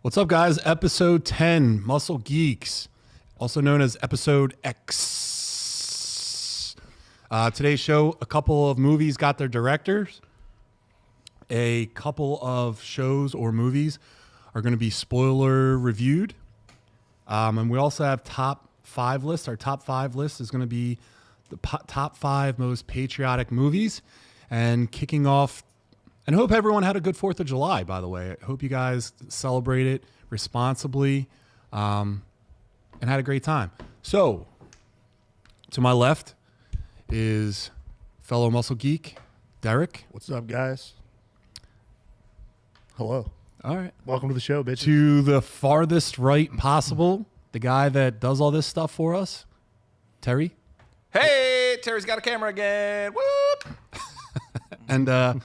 What's up, guys? Episode 10, Muscle Geeks, also known as Episode X. Today's show, a couple of movies got their directors. A couple of shows or movies are going to be spoiler reviewed. And we also have top 5 lists. Our top 5 list is going to be the top 5 most patriotic movies. And kicking off, and hope everyone had a good 4th of July, by the way. I hope you guys celebrate it responsibly and had a great time. So, to my left is fellow muscle geek, Derek. What's up, guys? Hello. All right. Welcome to the show, bitch. To the farthest right possible, the guy that does all this stuff for us, Terry. Hey, Terry's got a camera again. Whoop! And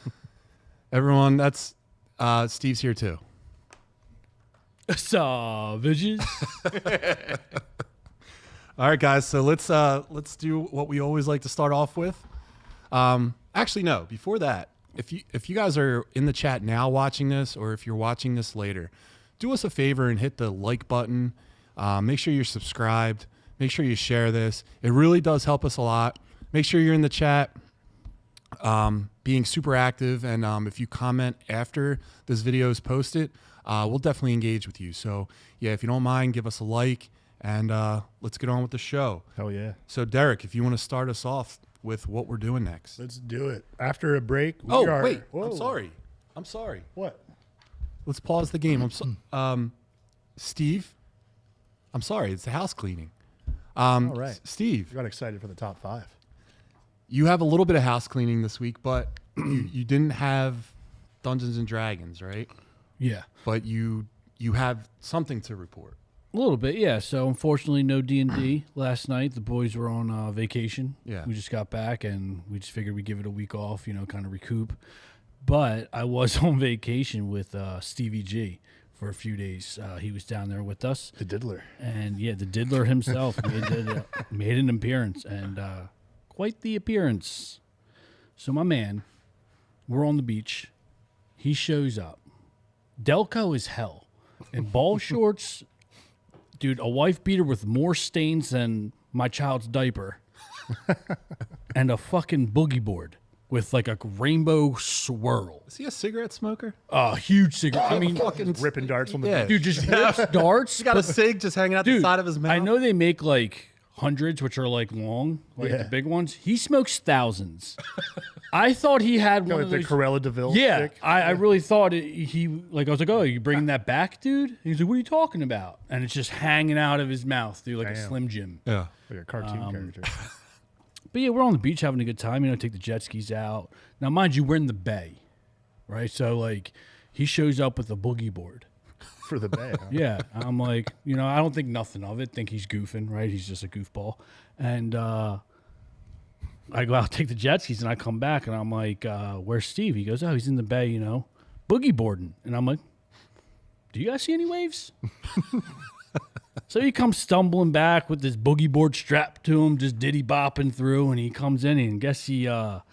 everyone, that's Steve's here too. Savages. All right, guys. So let's do what we always like to start off with. Actually, no. Before that, if you guys are in the chat now watching this, or if you're watching this later, do us a favor and hit the like button. Make sure you're subscribed. Make sure you share this. It really does help us a lot. Make sure you're in the chat, being super active, and if you comment after this video is posted, we'll definitely engage with you. So yeah, if you don't mind, give us a like, and let's get on with the show. Hell yeah. So Derek, if you want to start us off with what we're doing next. Let's do it. After a break, Wait. Whoa. I'm sorry. What? Let's pause the game. Steve, I'm sorry. It's the house cleaning. All right. Steve, I got excited for the top 5. you have a little bit of house cleaning this week, but you didn't have Dungeons and Dragons, right? Yeah, But you have something to report. a little bit. Yeah. So unfortunately, no D&D last night. The boys were on vacation. Yeah. We just got back, and we just figured we'd give it a week off. Kind of recoup. But I was on vacation with Stevie G for a few days. He was down there with us, The Diddler. and yeah, the Diddler himself made an appearance, and quite the appearance. So my man, we're on the beach. He shows up. Delco is hell. In ball shorts, dude, a wife beater with more stains than my child's diaper, and a fucking boogie board with like a rainbow swirl. Is he a cigarette smoker? A huge cigarette. I mean, Ripping darts on the Yeah. beach. dude, just rips darts. He's got a cig just hanging out the Dude, side of his mouth. I know they make like hundreds, which are like long, like Yeah. the big ones. He smokes thousands. I thought he had one Like of the those. Corella DeVille Yeah, stick. I really thought he like. I was like, "Oh, you bringing that back, dude?" And he's like, "What are you talking about?" And it's just hanging out of his mouth, dude, like a Damn. Slim Jim. Yeah. Like a cartoon character. But yeah, we're on the beach having a good time. Take the jet skis out. Now, mind you, we're in the bay, right? So like, he shows up with a boogie board. For the bay. Huh? Yeah, I'm like, I don't think nothing of it. Think he's goofing, right? He's just a goofball. And I go out, take the jet skis, and I come back, and I'm like, where's Steve? He goes, oh, he's in the bay, boogie boarding. And I'm like, do you guys see any waves? So he comes stumbling back with this boogie board strapped to him, just diddy bopping through, and he comes in, and guess he got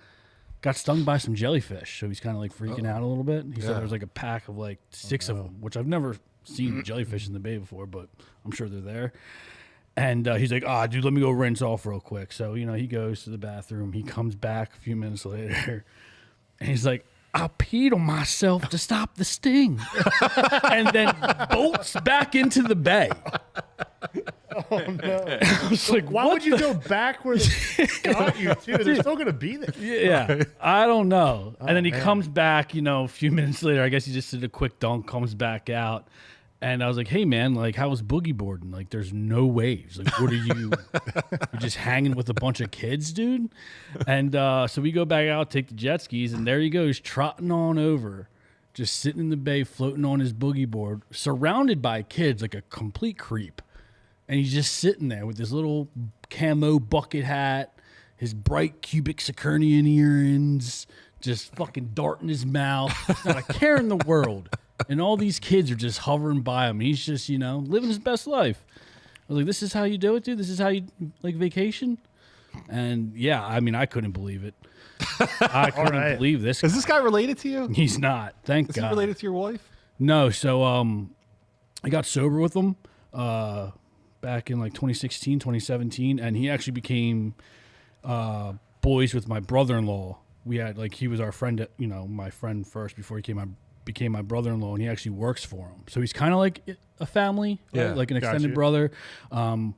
stung by some jellyfish. So he's kind of like freaking out a little bit. He said there was like a pack of like 6 of them, which I've never seen jellyfish in the bay before, but I'm sure they're there. And he's like, dude, let me go rinse off real quick. So, he goes to the bathroom. He comes back a few minutes later, and he's like, I peed on myself to stop the sting. And then bolts back into the bay. Oh, no. I was like, Why would you go back where they got you, too? They're still going to be there. Yeah, I don't know. And then he comes back, a few minutes later. I guess he just did a quick dunk, comes back out. And I was like, hey, man, like, how was boogie boarding? Like, there's no waves. Like, what are you? You're just hanging with a bunch of kids, dude? And so we go back out, take the jet skis, and there he goes, trotting on over, just sitting in the bay, floating on his boogie board, surrounded by kids like a complete creep. And he's just sitting there with his little camo bucket hat, his bright cubic Saturnian earrings, just fucking dart in his mouth, not a care in the world. And all these kids are just hovering by him. He's just, living his best life. I was like, this is how you do it, dude? This is how you, vacation? And, yeah, I couldn't believe it. I couldn't believe this. Is this guy related to you? He's not. Thank Is God. he related to your wife? No, so I got sober with him back in like 2016, 2017, and he actually became boys with my brother-in-law. We had like he was our friend, my friend first before he became my brother-in-law, and he actually works for him. So he's kind of like a family, right? Like an extended brother.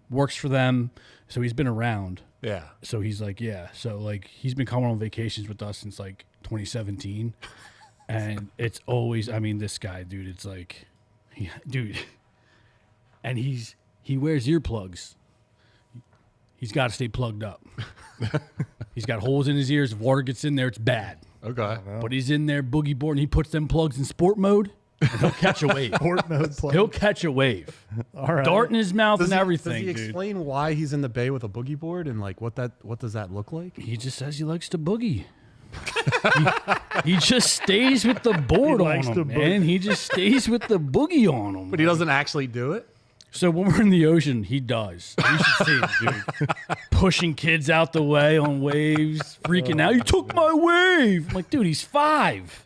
Works for them, so he's been around. Yeah. So he's like, so like he's been coming on vacations with us since like 2017, and it's always, I mean, this guy, dude, it's like, dude, and he wears earplugs. He's got to stay plugged up. He's got holes in his ears. If water gets in there, it's bad. Okay. But he's in there boogie boarding. He puts them plugs in sport mode, and he'll catch a wave. Sport mode plug. He'll catch a wave. All right. Dart in his mouth and everything, Does he explain why he's in the bay with a boogie board and like what does that look like? He just says he likes to boogie. he just stays with the board on him, man. He just stays with the boogie on him. But he doesn't actually do it? So when we're in the ocean, he does. You should see it, dude. Pushing kids out the way on waves, freaking out. You took my wave. I'm like, dude, he's 5.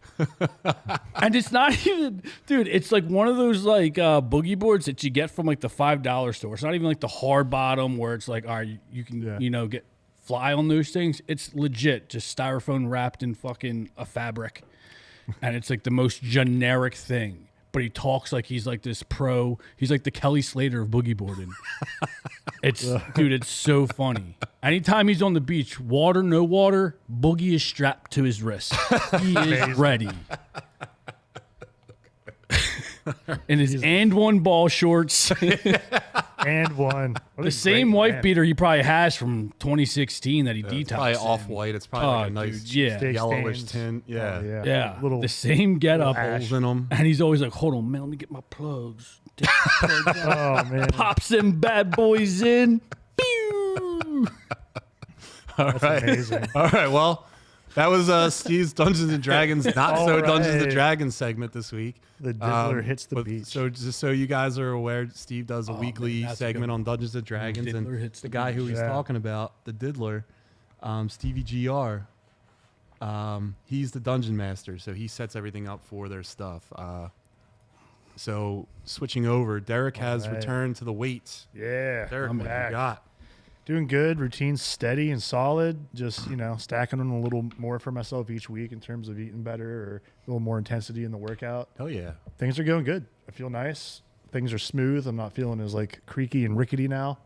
And it's not even, dude, it's like one of those like boogie boards that you get from like the $5 store. It's not even like the hard bottom where it's like, all right, you can, get fly on those things. It's legit, just styrofoam wrapped in fucking a fabric. And it's like the most generic thing. But he talks like he's like this pro. He's like the Kelly Slater of boogie boarding. Dude, it's so funny. Anytime he's on the beach, water, no water, Boogie is strapped to his wrist. He is ready. In his and one ball shorts. And one. The same wife beater he probably has from 2016 that he detoxed. Probably off-white. It's probably like a nice dude, yellowish tint. Yeah. Yeah. Little the same getup. Holes in them. And he's always like, hold on, man, let me get my plugs. Take the plugs out. Oh, man. Pops them bad boys in. Pew! That's amazing. All right. Well, that was Steve's Dungeons and Dragons, not so Dungeons and Dragons segment this week. The diddler hits the beach. So just so you guys are aware, Steve does a weekly segment on Dungeons and Dragons, Diddler and hits the the guy who beach. he's talking about, the diddler, Stevie GR, he's the dungeon master, so he sets everything up for their stuff. So switching over, Derek has returned to the weights. Yeah. Derek, I'm what back. you got? Doing good. Routine steady and solid. Just, stacking on a little more for myself each week in terms of eating better or a little more intensity in the workout. Hell yeah. Things are going good. I feel nice. Things are smooth. I'm not feeling as like creaky and rickety now.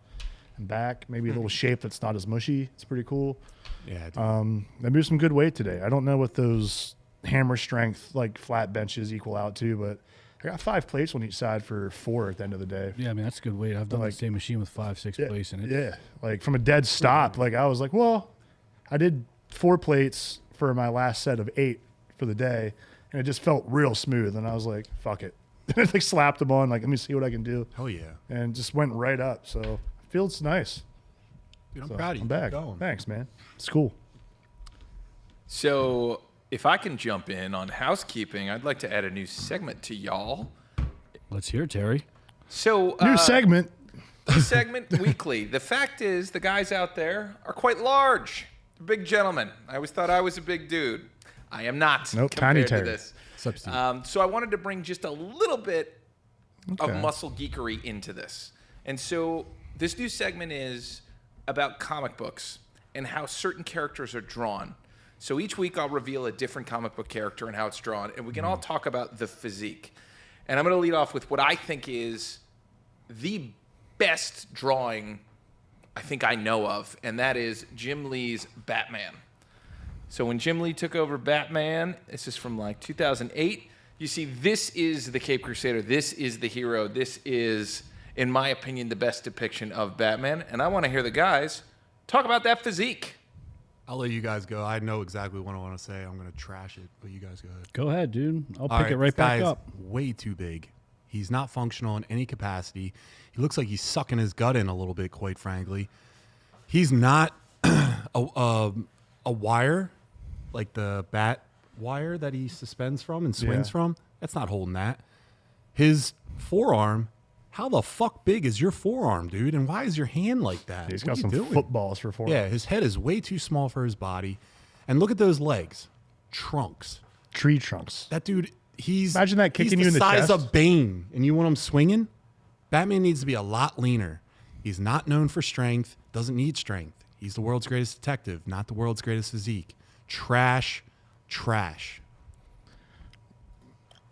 I'm back. Maybe a little shape that's not as mushy. It's pretty cool. Yeah. Dude. I moved some good weight today. I don't know what those hammer strength like flat benches equal out to, but I got 5 plates on each side for 4 at the end of the day. Yeah, I mean, that's a good weight. I've done the same machine with 5, 6 plates in it. Yeah. Like from a dead stop, like I was like, well, I did 4 plates for my last set of 8 for the day, and it just felt real smooth. And I was like, fuck it. I like slapped them on, like, let me see what I can do. Hell yeah. And just went right up. So it feels nice. Dude, I'm proud of you. I'm back. Keep going. Thanks, man. It's cool. So, if I can jump in on housekeeping, I'd like to add a new segment to y'all. Let's hear it, Terry. So, New segment. weekly. The fact is, the guys out there are quite large. They're big gentlemen. I always thought I was a big dude. I am not. Nope, tiny compared to Terry. this. So I wanted to bring just a little bit of muscle geekery into this. And so this new segment is about comic books and how certain characters are drawn. So each week I'll reveal a different comic book character and how it's drawn, and we can all talk about the physique. And I'm going to lead off with what I think is the best drawing I think I know of, and that is Jim Lee's Batman. So when Jim Lee took over Batman, this is from like 2008, you see this is the Caped Crusader, this is the hero, this is, in my opinion, the best depiction of Batman, and I want to hear the guys talk about that physique. I'll let you guys go. I know exactly what I want to say. I'm going to trash it, but you guys go ahead. Go ahead, dude. I'll All pick it right this back guy up. is way too big. He's not functional in any capacity. He looks like he's sucking his gut in a little bit, quite frankly. He's not a wire, like the bat wire that he suspends from and swings from. That's not holding that. His forearm, how the fuck big is your forearm, dude? And why is your hand like that? He's What got are some you doing? footballs for 4. Yeah, his head is way too small for his body. And look at those legs. Trunks. Tree trunks. That dude, Imagine that kicking he's you in the size chest. of Bane, and you want him swinging. Batman needs to be a lot leaner. He's not known for strength. Doesn't need strength. He's the world's greatest detective, not the world's greatest physique. Trash.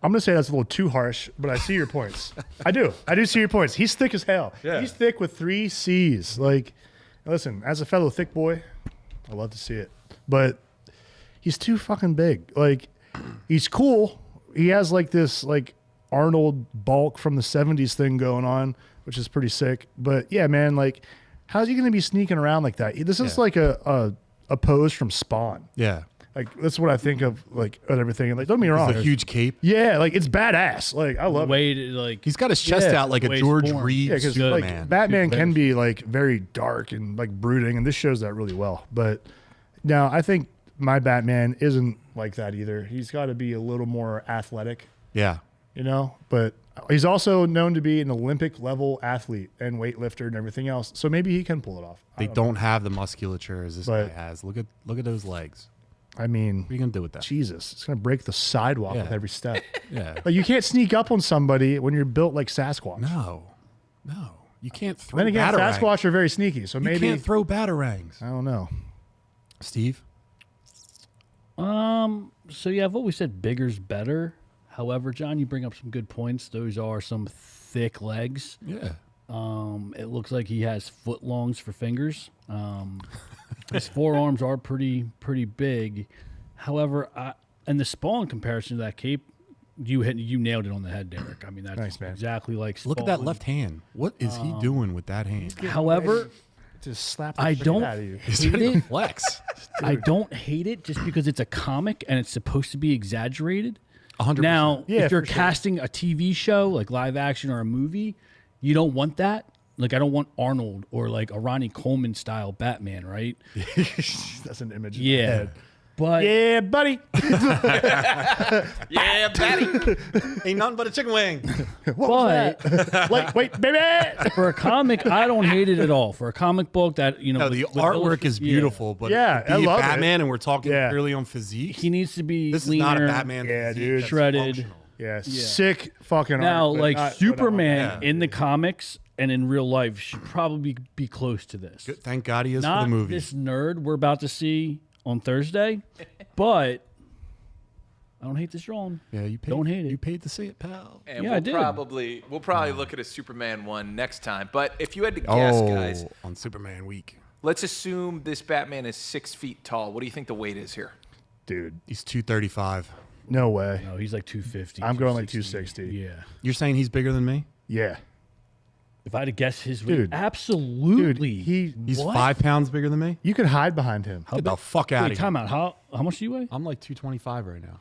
I'm going to say that's a little too harsh, but I see your points. I do see your points. He's thick as hell. Yeah. He's thick with 3 C's. Like, listen, as a fellow thick boy, I love to see it. But he's too fucking big. Like, he's cool. He has like this like Arnold bulk from the 70s thing going on, which is pretty sick. But yeah, man, like, how's he going to be sneaking around like that? This is like a pose from Spawn. Yeah. Like, that's what I think of, like, of everything. And, like, don't get me wrong. It's a huge cape. Yeah, like, it's badass. Like, I love it. Wade, like He's got his chest Yeah. out like a Wade's George born. Reed Yeah, because Superman. like Batman can be like very dark and like brooding, and this shows that really well. But now I think my Batman isn't like that either. He's got to be a little more athletic, Yeah. you know. But he's also known to be an Olympic level athlete and weightlifter and everything else. So maybe he can pull it off. They don't have the musculature as this But- guy has. Look at those legs. I mean, What are you gonna do with that? Jesus, it's gonna break the sidewalk Yeah. with every step. Yeah. Like, you can't sneak up on somebody when you're built like Sasquatch. No. You can't throw Then again, batarangs. Sasquatch are very sneaky, so You maybe can't throw batarangs. I don't know. Steve? So yeah, I've always said bigger's better. However, John, you bring up some good points. Those are some thick legs. Yeah. It looks like he has footlongs for fingers. His forearms are pretty big. However, and the Spawn comparison to that cape, you nailed it on the head, Derek. I mean, that's Nice, man. exactly like Spawn. Look at that left hand. What is he doing with that hand? However, Just slap the I shit don't- out of you. He's hate ready to it. flex. I don't hate it just because it's a comic and it's supposed to be exaggerated. 100%. Now, Yeah, if you're for sure. casting a TV show, like live action or a movie, you don't want that. Like, I don't want Arnold or like a Ronnie Coleman style Batman, right? That's an image. In my Yeah. head. But Yeah, buddy. Yeah, Batty. ain't nothing but a chicken wing. but Wait, baby. for a comic, I don't hate it at all. For a comic book that, you know, No, the with artwork is yeah. beautiful, but Yeah, to I be love it. Batman, and we're talking Yeah. purely on physique. He needs to be This is leaner, not a Batman. Yeah, physique dude. that's Shredded. functional. Yeah, sick fucking Now, art, but like not- Superman Yeah. in the comics and in real life should probably be close to this. Good. Thank God he is for Not the movie. this nerd we're about to see on Thursday, but I don't hate this drawing. Yeah, you paid, Don't hate it. You paid to see it, pal. And Yeah, I did. we'll probably look at a Superman one next time. But if you had to guess, guys, on Superman week, let's assume this Batman is 6 feet tall. What do you think the weight is here? dude. he's 235. No way. No, he's like 250. I'm going like 260. Yeah. You're saying he's bigger than me? Yeah, If I had to guess his weight, Dude. absolutely. dude. He's What? 5 pounds bigger than me? You could hide behind him. Get the fuck out Wait, of here. time out. How much do you weigh? I'm like 225 right now.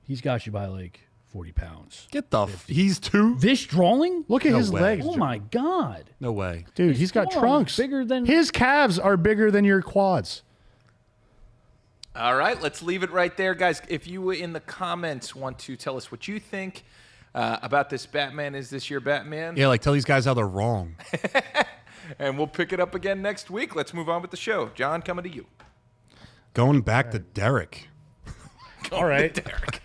He's got you by like 40 pounds. Get the he's 2? This drawing? Look at No his way. legs, Oh my God. No way. dude. He's got Come on, trunks bigger than- his calves are bigger than your quads. All right, let's leave it right there, guys. If you in the comments want to tell us what you think about this Batman, is this your Batman? Yeah, like tell these guys how they're wrong. And we'll pick it up again next week. Let's move on with the show. John, coming to you. Going back to Derek. All right, Derek.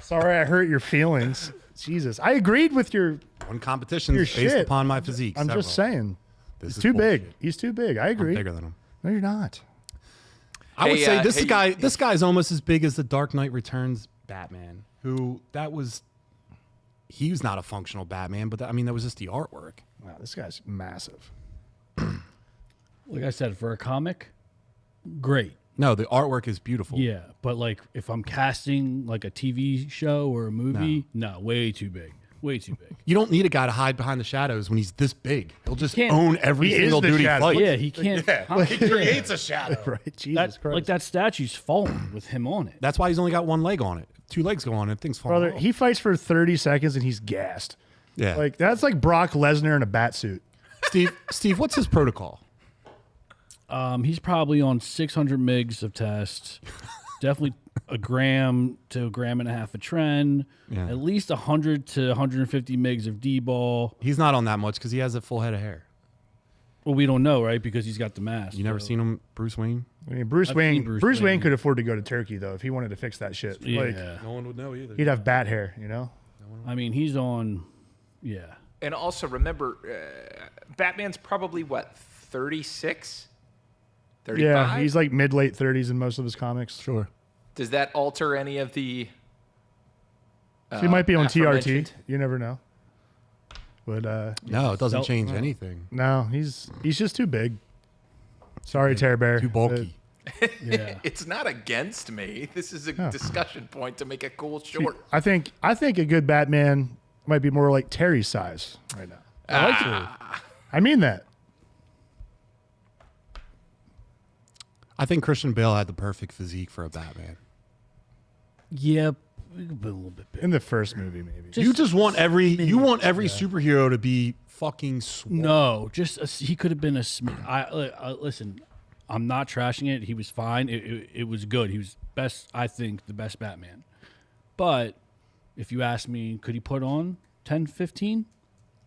Sorry, I hurt your feelings. Jesus, I agreed with your. One competition Your is based shit. upon my physique. I'm just several. saying. This He's is too bullshit. big. He's too big. I I'm agree. bigger than him. No, you're not. I would Hey, say this hey, guy. This guy's almost as big as the Dark Knight Returns Batman. He was not a functional Batman, but that was just the artwork. Wow, this guy's massive. Like I said, for a comic, great. No, the artwork is beautiful. Yeah, but like if I'm casting like a TV show or a movie, no, way too big. Way too big. You don't need a guy to hide behind the shadows when he's this big. He'll just Can't- own every He is single the duty shadow. fight. Yeah, he can't. He creates a shadow. Right? Jesus That, Christ. like that statue's falling with him on it. That's why he's only got one leg on it. 2 legs go on it. Things fall Brother, off. he fights for 30 seconds and he's gassed. Yeah. Like, that's like Brock Lesnar in a bat suit. Steve, what's his protocol? He's probably on 600 mgs of test. Definitely a gram to a gram and a half of tren. Yeah. At least 100 to 150 mgs of D-ball. He's not on that much because he has a full head of hair. Well, we don't know, right? Because he's got the mask. You never seen him, Bruce Wayne? I mean, Bruce I've Wayne. seen Bruce Wayne could afford to go to Turkey though if he wanted to fix that shit. Yeah. Like, No one would know either. he'd have bat hair, you know. I mean, he's on. Yeah. And also remember, Batman's probably what, 36, 35? Yeah, he's like mid-late 30s in most of his comics. Sure. Does that alter any of the? So he might be on TRT. aforementioned? You never know. But No, it doesn't Felt- change anything. no, he's just too big. Sorry, Terror Bear. Too bulky. Yeah. It's not against me. This is a discussion point to make a cool See, short. I think a good Batman might be more like Terry's size right now. I like it. I mean that. I think Christian Bale had the perfect physique for a Batman. Yeah, a little bit big. In the first movie, maybe. You just want every superhero to be fucking swole. No, he could have been a. Listen, I'm not trashing it. He was fine. It was good. He was best. I think the best Batman. But if you ask me, could he put on 10, 15?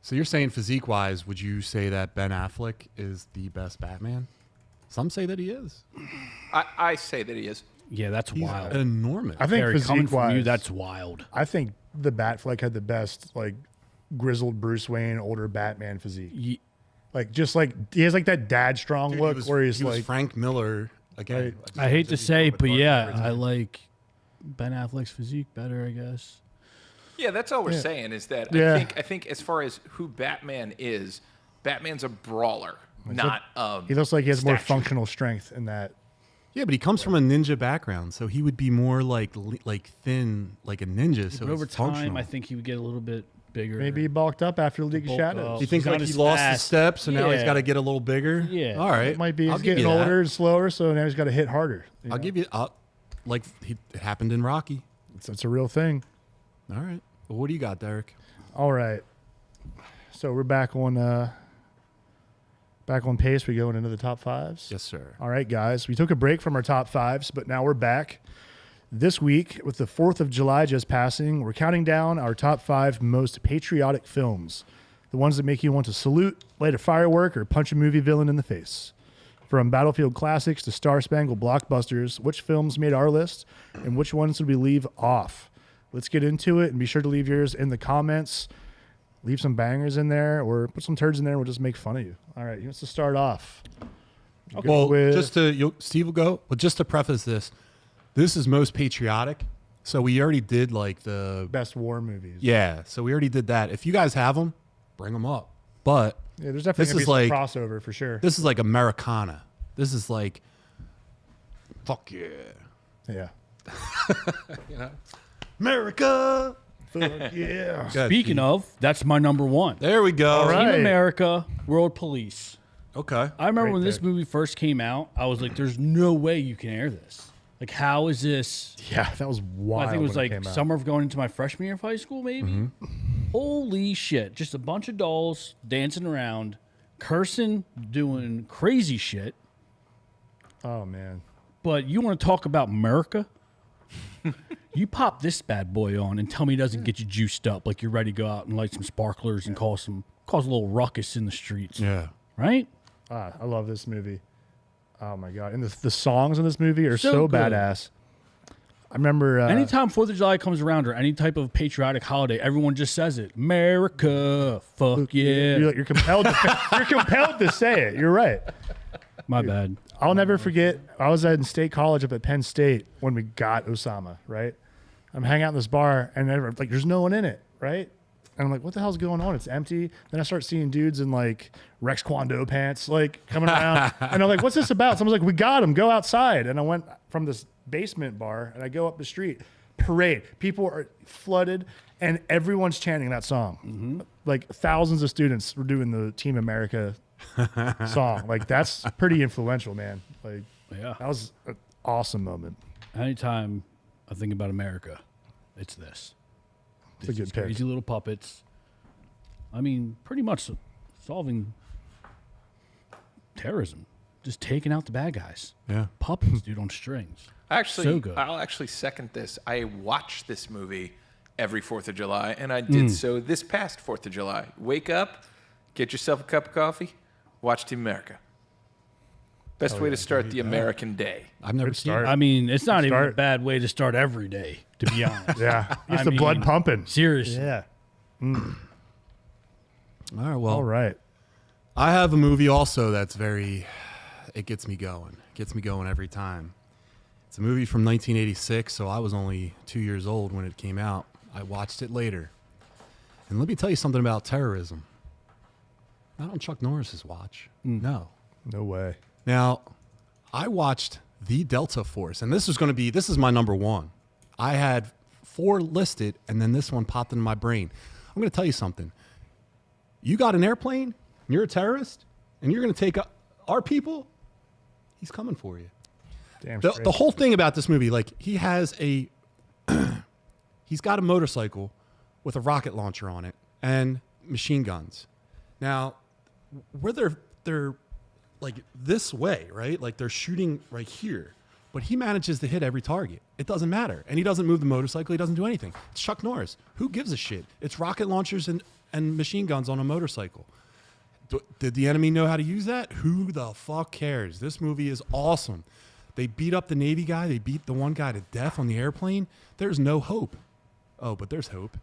So you're saying physique-wise, would you say that Ben Affleck is the best Batman? Some say that he is. I say that he is. Yeah, that's He's wild. enormous. I think Harry, coming from you, physique-wise, that's wild. I think the Batfleck had the best like grizzled Bruce Wayne, older Batman physique. Like he has like that dad strong Dude, look where he's he was like Frank Miller again. Right. I hate to say, but yeah, I like Ben Affleck's physique better, I guess. Yeah, that's all we're saying is that Yeah. I think as far as who Batman is, Batman's a brawler, not he looks like he has more statue. functional strength in that. Yeah, but he comes from a ninja background, so he would be more like thin, like a ninja. So But over he's time, functional. I think he would get a little bit bigger. Maybe he bulked up after League of Bulk Shadows. up. you think he's not like he as lost fast. the steps, and now he's Yeah. got to get a little bigger. Yeah. All right. It might be I'll he's give getting you that. older and slower, so now he's got to hit harder. I'll give you like it happened in Rocky. It's a real thing. All right. Well, what do you got, Derek? All right. So we're back on pace. We going into the top fives. Yes, sir. All right, guys. We took a break from our top fives, but now we're back. This week, with the 4th of July just passing, we're counting down our top 5 most patriotic films. The ones that make you want to salute, light a firework, or punch a movie villain in the face. From Battlefield classics to Star-Spangled blockbusters, which films made our list and which ones did we leave off? Let's get into it, and be sure to leave yours in the comments. Leave some bangers in there or put some turds in there and we'll just make fun of you. All right, who wants to start off? Well, with- Steve will go. But just to preface this is most patriotic. So we already did like the Best war movies. yeah. So we already did that. If you guys have them, bring them up. But Yeah, there's definitely This gonna is be some like- crossover for sure. this is like Americana. This is like fuck yeah, Yeah. America. Yeah. Go ahead, Speaking Steve. of, that's my number one. there we go. All right. Team America, World Police. Okay. I remember Great when this pick. movie first came out, I was like, there's no way you can air this. Like, how is this? Yeah, that was wild. I think it was when like came out. summer of going into my freshman year of high school, maybe. Holy shit. Just a bunch of dolls dancing around, cursing, doing crazy shit. Oh man. But you want to talk about America? You pop this bad boy on and tell me it doesn't get you juiced up like you're ready to go out and light some sparklers and cause a little ruckus in the streets. Yeah. Right? I love this movie. Oh my god. And the songs in this movie are So so, good. badass. I remember Anytime 4th of July comes around or any type of patriotic holiday, everyone just says it. America, fuck yeah. you're compelled to say it. You're right. My bad. I'll never forget. I was in state college up at Penn State when we got Osama, right? I'm hanging out in this bar and there's no one in it, right? And I'm like, what the hell's going on? It's empty. Then I start seeing dudes in like Rex Kwon Do pants, like coming around. And I'm like, what's this about? Someone's like, we got him. Go outside. And I went from this basement bar and I go up the street. Parade. People are flooded and everyone's chanting that song. Like thousands of students were doing the Team America song. Like that's pretty influential, man. Like Yeah. that was an awesome moment. Anytime I think about America, it's this. It's a good These pick. crazy little puppets. I mean, pretty much solving terrorism. Just taking out the bad guys. Yeah. Puppets, dude, on strings. Actually, So good. I'll actually second this. I watch this movie every 4th of July, and I did so this past 4th of July. Wake up, get yourself a cup of coffee, Watch Team America. Best way to start the American day. I've never Good seen start. it. I mean, it's not even a start. bad way to start every day, to be honest. Yeah. Gets I the blood mean, pumping. Seriously. Yeah. All right, well, All right. I have a movie also that's it gets me going. Gets me going every time. It's a movie from 1986, so I was only 2 years old when it came out. I watched it later. And let me tell you something about terrorism. Not on Chuck Norris's watch. No. No way. Now, I watched The Delta Force, and this is my number one. I had 4 listed, and then this one popped into my brain. I'm going to tell you something. You got an airplane, and you're a terrorist, and you're going to take our people, he's coming for you. Damn The straight. whole thing about this movie, like he's got a motorcycle with a rocket launcher on it and machine guns. Now, where they're like this way, right? Like they're shooting right here, but he manages to hit every target. It doesn't matter, and he doesn't move the motorcycle. He doesn't do anything. It's Chuck Norris. Who gives a shit? It's rocket launchers and machine guns on a motorcycle. Did the enemy know how to use that? Who the fuck cares? This movie is awesome. They beat up the Navy guy. They beat the one guy to death on the airplane. There's no hope. Oh, but there's hope.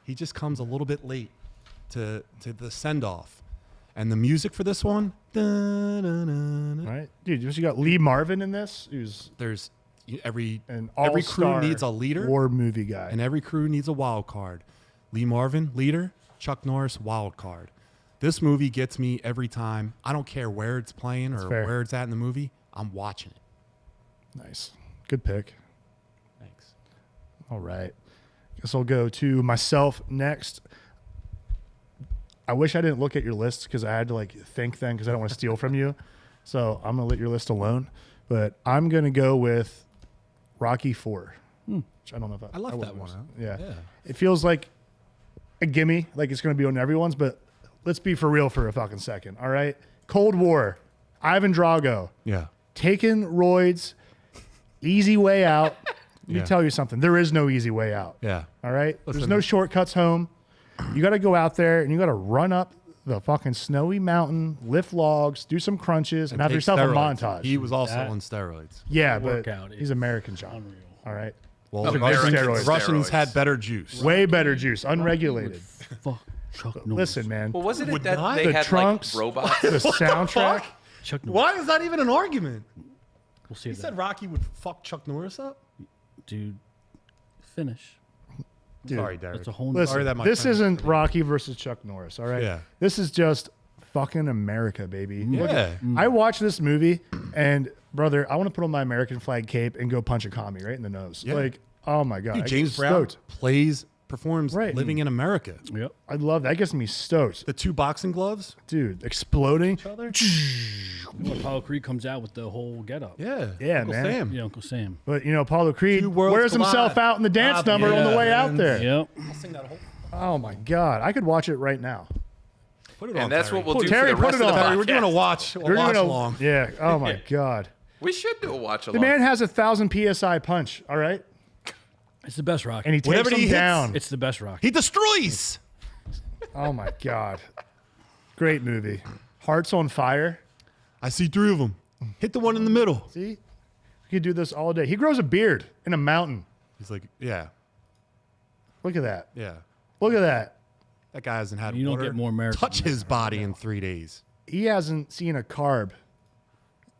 He just comes a little bit late to the send-off. And the music for this one, Right? Dude, you got Lee Marvin in this, who's there's every an every crew all-star needs a leader, war movie guy. and every crew needs a wild card. Lee Marvin, leader. Chuck Norris, wild card. This movie gets me every time. I don't care where it's playing or fair. where it's at in the movie. I'm watching it. Nice. Good pick. Thanks. All right. Guess I'll go to myself next. I wish I didn't look at your list because I had to think then because I don't want to steal from you. So I'm going to let your list alone. But I'm going to go with Rocky 4. Which I don't know if I left that wouldn't one have- out. Yeah. Yeah. It feels like a gimme, like it's going to be on everyone's, but let's be for real for a fucking second. All right. Cold War. Ivan Drago. Yeah. Taking roids. Easy way out. Let me Yeah. tell you something. There is no easy way out. Yeah. All right. There's Listen. no shortcuts home. You got to go out there and you got to run up the fucking snowy mountain, lift logs, do some crunches, and have Take yourself steroids. a montage. He was also That- on steroids. yeah, but workout he's American, John. Unreal. All right. Well, American the Russians steroids. had better juice. Way better juice, unregulated. Fuck Chuck Norris. Listen, man. Well, wasn't it Would that not. they The had trunks. like robots? The soundtrack. Chuck Norris. Why is that even an argument? We'll see He that. said Rocky would fuck Chuck Norris up? Dude, finish. Dude, Sorry, Derek. That's a whole Listen, Sorry that my this friend- isn't Rocky versus Chuck Norris, all right? Yeah. This is just fucking America, baby. Look at- Yeah. I watched this movie, and brother, I want to put on my American flag cape and go punch a commie right in the nose. Yeah. Like, oh my god, Dude, I James get Brown stoked. performs Right. living in America. Yep. I love that. That gets me stoked, The 2 boxing gloves. dude. Exploding. When Apollo Creed comes out with the whole getup. Yeah. Yeah, Uncle man. Sam. Yeah, Uncle Sam. But Apollo Creed 2 worlds wears himself collide. out in the dance Ah, number on the yeah, way out man. there. Yep. I'll sing that whole. Oh my god, I could watch it right now. Put it And on, that's Terry. what we'll do Terry, for the put rest it of the on. Terry, podcast. we're doing a watch We're watch doing a- along. Yeah. Oh my god. We should do a watch The along. man has 1,000 psi punch. All right, It's the best Rocky. and he takes Whenever him he hits- down. It's the best Rocky. He destroys. Oh my god, great movie. Hearts on Fire. I see 3 of them. Hit the one in the middle. See, you could do this all day. He grows a beard in a mountain. He's like, yeah, Look at that. yeah. Look at that. That guy hasn't had You don't water get more American touch than his that body in 3 days. He hasn't seen a carb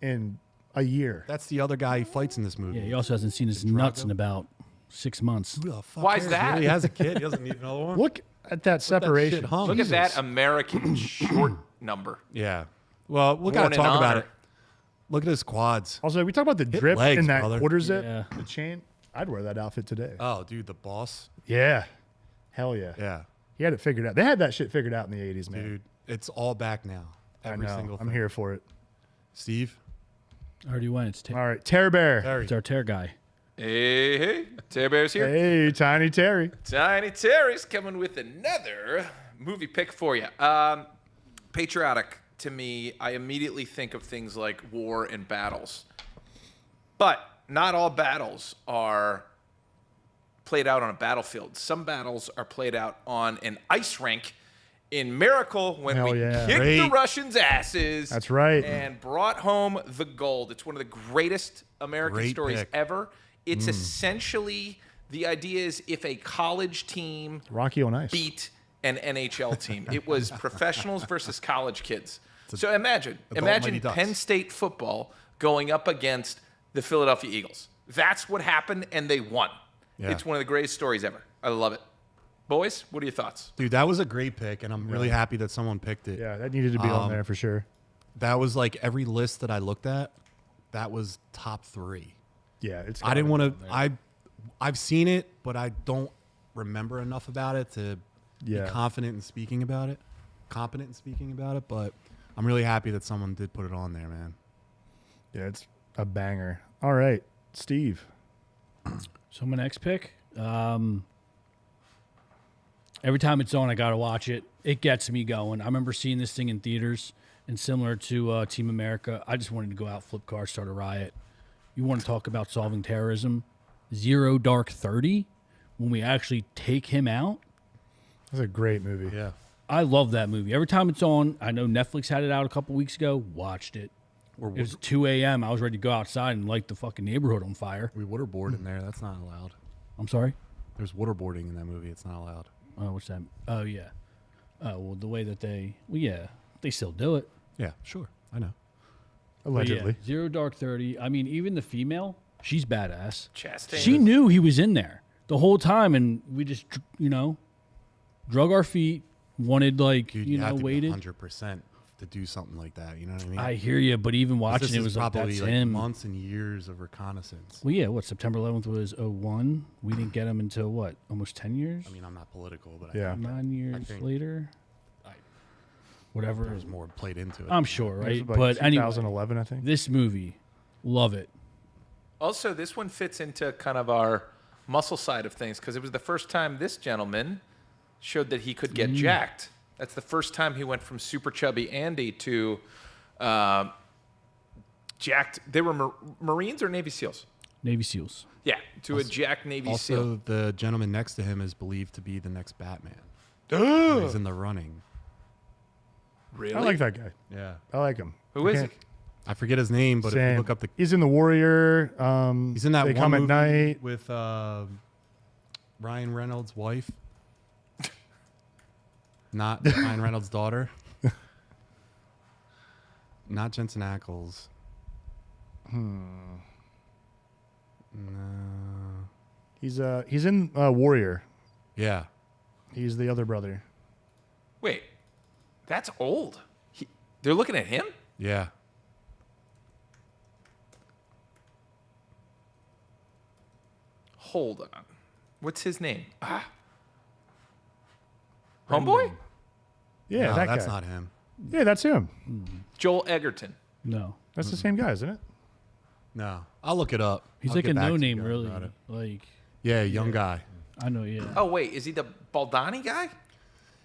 in a year. That's the other guy he fights in this movie. Yeah, he also hasn't seen his nuts in about 6 months. Who the fuck Why is cares? that? He has a kid. He doesn't need another one. Look at that separation. shit hung. Look at Jesus. that American short number. Yeah. Well, we Born gotta in talk about honor. it. Look at his quads. Also, we talk about the drip legs, in that brother. quarter zip, Yeah. the chain. I'd wear that outfit today. Oh, dude, the boss. Yeah. Hell yeah. Yeah, He had it figured out. They had that shit figured out in the 80s, man. dude, it's all back now. Every I know. single thing. I'm here for it. Steve. I already went. It's, All right. Terror Bear. Terry. it's our tear guy. Hey, hey, Terry Bear's here. Hey, Tiny Terry. Tiny Terry's coming with another movie pick for you. Patriotic, to me, I immediately think of things like war and battles. But not all battles are played out on a battlefield. Some battles are played out on an ice rink in Miracle when Hell we yeah. kicked the Great. Russians' asses. That's right. And brought home the gold. It's one of the greatest American Great stories pick. ever. It's essentially, the idea is if a college team Rocky on Ice. beat an NHL team. It was professionals versus college kids. So imagine Mighty Ducks. Penn State football going up against the Philadelphia Eagles. That's what happened, and they won. Yeah. It's one of the greatest stories ever. I love it. Boys, what are your thoughts? Dude, that was a great pick, and I'm really happy that someone picked it. Yeah, that needed to be on there for sure. That was like every list that I looked at, that was top 3. Yeah, it's. I didn't want to. I've seen it, but I don't remember enough about it to be confident in speaking about it. Competent in speaking about it, but I'm really happy that someone did put it on there, man. Yeah, it's a banger. All right, Steve. So my next pick. Every time it's on, I gotta watch it. It gets me going. I remember seeing this thing in theaters, and similar to Team America, I just wanted to go out, flip cars, start a riot. You want to talk about solving terrorism? Zero Dark 30. When we actually take him out, That's a great movie. Yeah. I love that movie. Every time it's on, I know Netflix had it out a couple weeks ago. Watched it. It was 2 a.m. I was ready to go outside and light the fucking neighborhood on fire. We waterboard in there. That's not allowed. I'm sorry. There's waterboarding in that movie. It's not allowed. Oh, what's that? Oh yeah. Oh well, the way that they they still do it. Yeah, sure. I know. But Allegedly. yeah, Zero Dark 30. I mean, even the female, she's badass. Chastain. She knew he was in there the whole time, and we just drug our feet. Wanted Dude, you have to waited. be 100% to do something like that. You know what I mean? I hear you, but even 'Cause watching this it is was like probably that's like him. months and years of reconnaissance. Well, yeah. What September 11th was 01. We didn't get him until what? Almost 10 years. I mean, I'm not political, but Yeah. I think 9 years think- later. Whatever. there's more played into it. I'm sure, It was right? like But anyway, 2011, I think. this movie, love it. Also, this one fits into kind of our muscle side of things because it was the first time this gentleman showed that he could get jacked. That's the first time he went from super chubby Andy to jacked. They were Marines or Navy SEALs? Navy SEAls. Yeah, to a jacked Navy SEAL. Also, the gentleman next to him is believed to be the next Batman. He's in the running. Really? I like that guy. Yeah. I like him. Who is he? I forget his name, but if Same. you look up the... He's in The Warrior. He's in that They one Come at movie Night. with Ryan Reynolds' wife. Not Ryan Reynolds' daughter. Not Jensen Ackles. No. He's in Warrior. Yeah. He's the other brother. Wait, that's old. They're looking at him? Yeah. Hold on. What's his name? Homeboy? Yeah, No, that that's guy. not him. Yeah, that's him. Joel Egerton. No, That's the same guy, isn't it? No. I'll look it up. he's I'll like get a back to you no-name, guys really. about it. Like Yeah, young guy. I know, yeah. Oh, wait, is he the Baldani guy?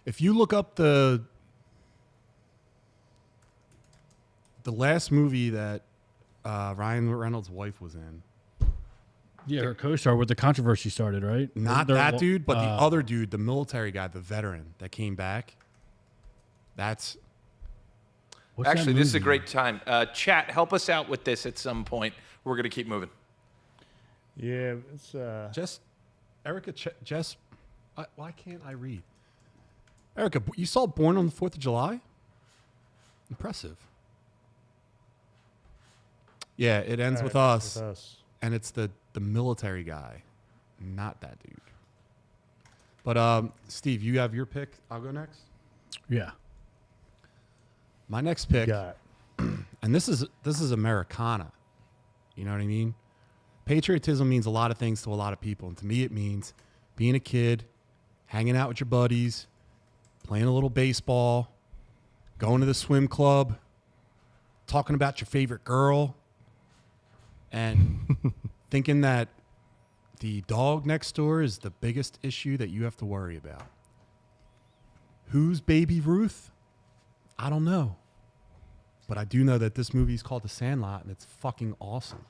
If you look up the last movie that Ryan Reynolds' wife was in, Yeah, her co-star where the controversy started, right? not They're that lo- dude, but the other dude, the military guy, the veteran that came back. That's what's that Actually, this is a movie? great time. Chat, help us out with this at some point. We're going to keep moving. Yeah, it's just Erica. Jess, why can't I read? Erica, you saw Born on the 4th of July? Impressive. Yeah, it ends with us, with us. and it's the military guy, not that dude. But Steve, you have your pick. I'll go next. Yeah. My next pick, Got and this is Americana. You know what I mean? Patriotism means a lot of things to a lot of people, and to me, it means being a kid, hanging out with your buddies, playing a little baseball, going to the swim club, talking about your favorite girl, and thinking that the dog next door is the biggest issue that you have to worry about. Who's Baby Ruth? I don't know. But I do know that this movie is called The Sandlot, and it's fucking awesome.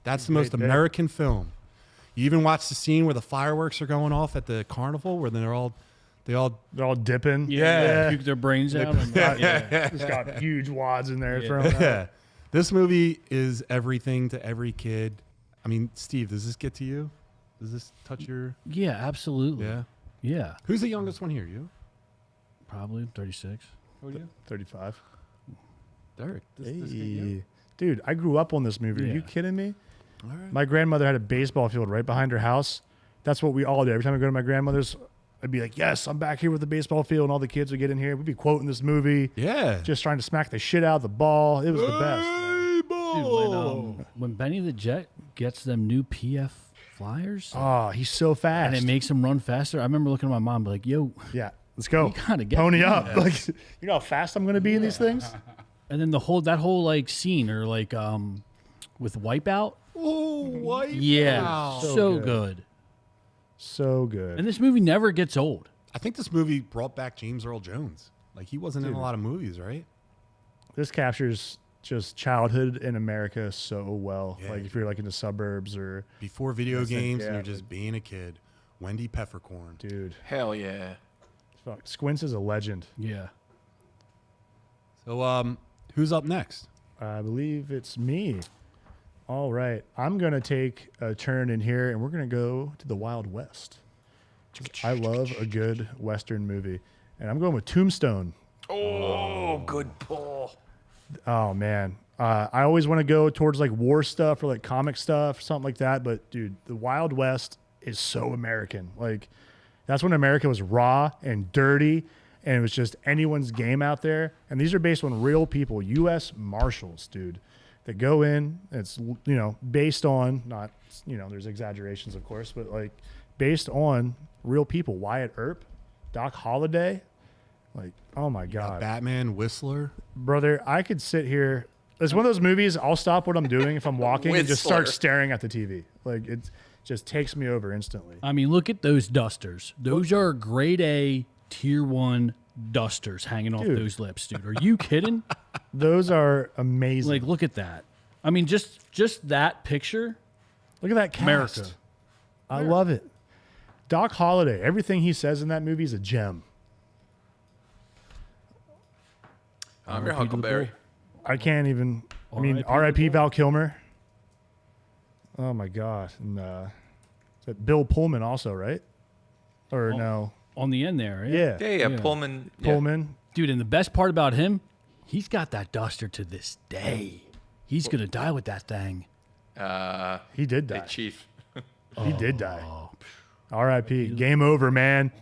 That's the most Great pick. American film. You even watch the scene where the fireworks are going off at the carnival, where they're all They're all dipping. Yeah. Puke their brains out. Just got huge wads in there thrown out. Yeah. This movie is everything to every kid. I mean, Steve, does this get to you? Does this touch your... Yeah, absolutely. Yeah? Yeah. Who's the youngest one here? You? Probably 36. Who are you? 35. Derek. This get Hey. you? Dude, I grew up on this movie. Are Yeah. you kidding me? All right. My grandmother had a baseball field right behind her house. That's what we all did. Every time I go to my grandmother's, I'd be like, yes, I'm back here with the baseball field, and all the kids would get in here. We'd be quoting this movie. Yeah. Just trying to smack the shit out of the ball. It was the best. Hey, ball. Dude, when Benny the Jet gets them new PF Flyers, Oh, he's so fast. and it makes him run faster. I remember looking at my mom, be like, "Yo," Yeah, let's go. gotta get Pony me. up. Like, you know how fast I'm going to be in these things? and then that whole like scene or like with Wipeout, Oh, white. yeah, Wow. so good. good. So good. And this movie never gets old. I think this movie brought back James Earl Jones. Like, he wasn't in a lot of movies, right? This captures just childhood in America so well. Yeah. Like if you're like in the suburbs or, Before video That's it, games and yeah. you're just being a kid. Wendy Peppercorn. dude, Hell yeah. fuck, Squints is a legend. Yeah. So, who's up next? I believe it's me. All right. I'm going to take a turn in here and we're going to go to the Wild West. I love a good Western movie. And I'm going with Tombstone. Oh, good pull. Oh, man. I always want to go towards like war stuff or like comic stuff, something like that. But, dude, the Wild West is so American. Like, that's when America was raw and dirty and it was just anyone's game out there. And these are based on real people, U.S. Marshals, dude, that go in. It's, you know, based on, not, you know, there's exaggerations, of course, but like based on real people. Wyatt Earp, Doc Holliday. Like, oh my God. Batman, Whistler. Brother, I could sit here. It's one of those movies, I'll stop what I'm doing if I'm walking and just start Whistler. staring at the TV. Like, it just takes me over instantly. I mean, look at those dusters. Those are grade A, tier 1 dusters hanging off Dude. those lips, dude. Are you kidding? Those are amazing. Like, look at that. I mean, just that picture. Look at that cast. America. I love it. Doc Holliday, everything he says in that movie is a gem. I'm your R.I.P. to the Huckleberry. bull. I can't even. I mean, R.I.P. R.I.P. Val Kilmer. Oh my God. And is that Bill Pullman also, right? Or no? On the end there, right? Yeah. Yeah, Yeah. Pullman. Yeah. Pullman. Dude, and the best part about him, he's got that duster to this day. He's going to die with that thing. He did Hey, die. Chief. He did die. R.I.P. Game over, man.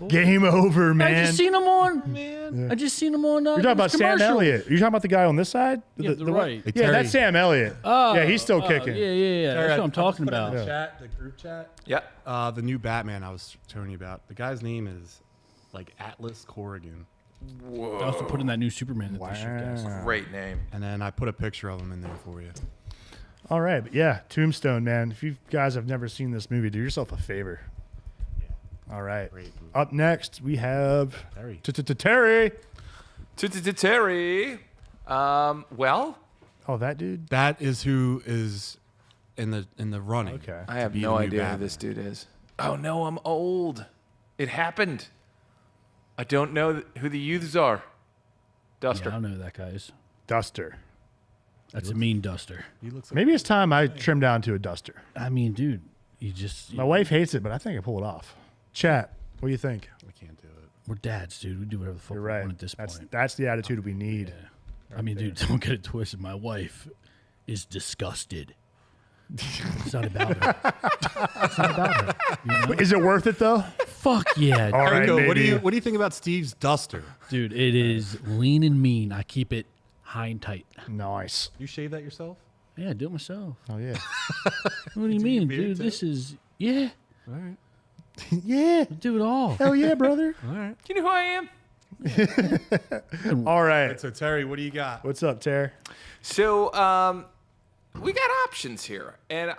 Game over, I man. just seen him on, I just seen him on You're talking about Sam commercial. Elliott. You're talking about the guy on this side? Yeah, the right. Hey, Yeah, Terry. that's Sam Elliott. Yeah, he's still kicking. Yeah. That's what I'm talking about. The chat, the group chat. Yeah. The new Batman I was telling you about. The guy's name is like Atlas Corrigan. I also put in that new Superman that they should cast. Great name. And then I put a picture of him in there for you. All right, but yeah, Tombstone, man. If you guys have never seen this movie, do yourself a favor. All right. Great movie. Up next, we have Terry. Terry. Terry. Well, Oh, that dude. That is who is in the running. Okay. I have be no the new idea who Batman. this dude is. Oh no, I'm old. It happened. I don't know who the youths are. Yeah, Duster. I don't know who that guy is. Duster. That's a mean duster. He looks like Maybe it's time I trim down to a duster. I mean, dude, you just My wife hates it, but I think I pull it off. Chat, what do you think? we can't do it. we're dads, dude. We do whatever the fuck You're we right. want at this That's point. that's the attitude we need. I mean, dude, don't get it twisted. My wife is disgusted. It's not about her. It's not about her. You know? Is it worth it though? Fuck yeah, All right, Rico, what do baby. you think about Steve's duster? dude. It is lean and mean. I keep it high and tight. Nice. You shave that yourself? Yeah, I do it myself. Oh yeah. What do you mean, beard dude? too? This is yeah. All right. Yeah. I do it all. Hell yeah, brother. All right. Do you know who I am? All right. So Terry, what do you got? What's up, Ter? So, we got options here, and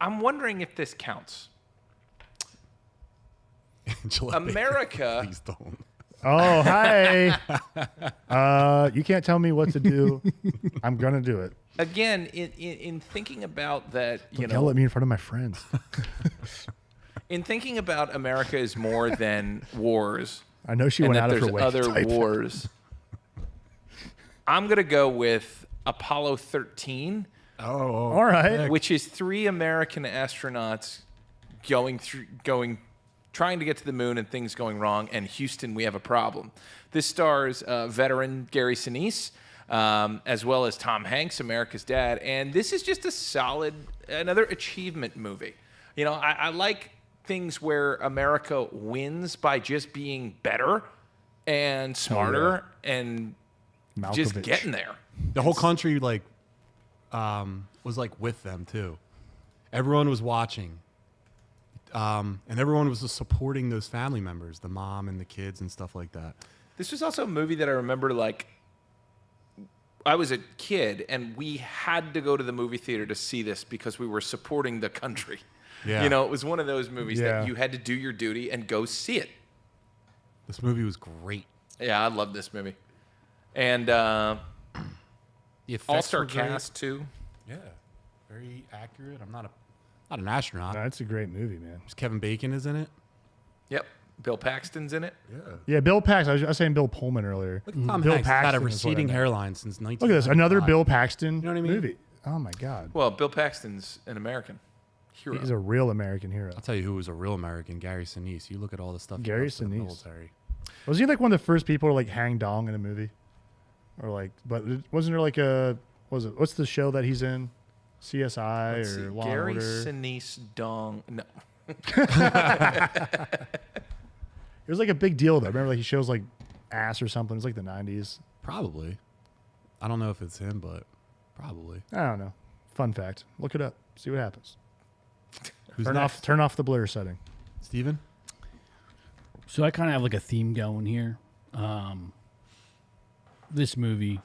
I'm wondering if this counts. Angela America. Please don't. Oh, hi. You can't tell me what to do. I'm gonna do it. Again, in thinking about that, you Don't yell know, at me in front of my friends. in thinking about America is more than wars. I know she and went that out of her there's way. other to type that. wars. I'm gonna go with Apollo 13, All right. which is 3 American astronauts trying to get to the moon and things going wrong. And Houston, we have a problem. This stars veteran Gary Sinise, as well as Tom Hanks, America's dad. And this is just another achievement movie. You know, I like things where America wins by just being better and smarter and just Malkovich. getting there. The whole country was like with them too. Everyone was watching, and everyone was just supporting those family members, the mom and the kids and stuff like that. This was also a movie that I remember, like, I was a kid and we had to go to the movie theater to see this because we were supporting the country. Yeah. You know, it was one of those movies Yeah. that you had to do your duty and go see it. This movie was great. Yeah, I love this movie. And The effects all-star were great. cast too. Yeah, very accurate. I'm not an astronaut. That's a great movie, man. Kevin Bacon is in it. Yep. Bill Paxton's in it. Yeah. Yeah, Bill Paxton. I was saying Bill Pullman earlier. Look at Tom Bill Hanks. He's got a Paxton is what I receding meant. hairline since 19. Look at this. Another Bill Paxton You know what I mean? movie. Oh, my God. Well, Bill Paxton's an American hero. He's a real American hero. I'll tell you who was a real American, Gary Sinise. You look at all the stuff. he Gary does for the Sinise. military. Was he like one of the first people to like hang dong in a movie? Or like, but wasn't there like what's the show that he's in? CSI Let's see. or Law Gary and Order? Sinise Dong. No. It was like a big deal though. Remember, like he shows like ass or something. It was like the 90s. Probably. I don't know if it's him, but probably. I don't know. Fun fact. Look it up. See what happens. Who's Turn next? off the blur setting. Steven? So I kind of have like a theme going here. This movie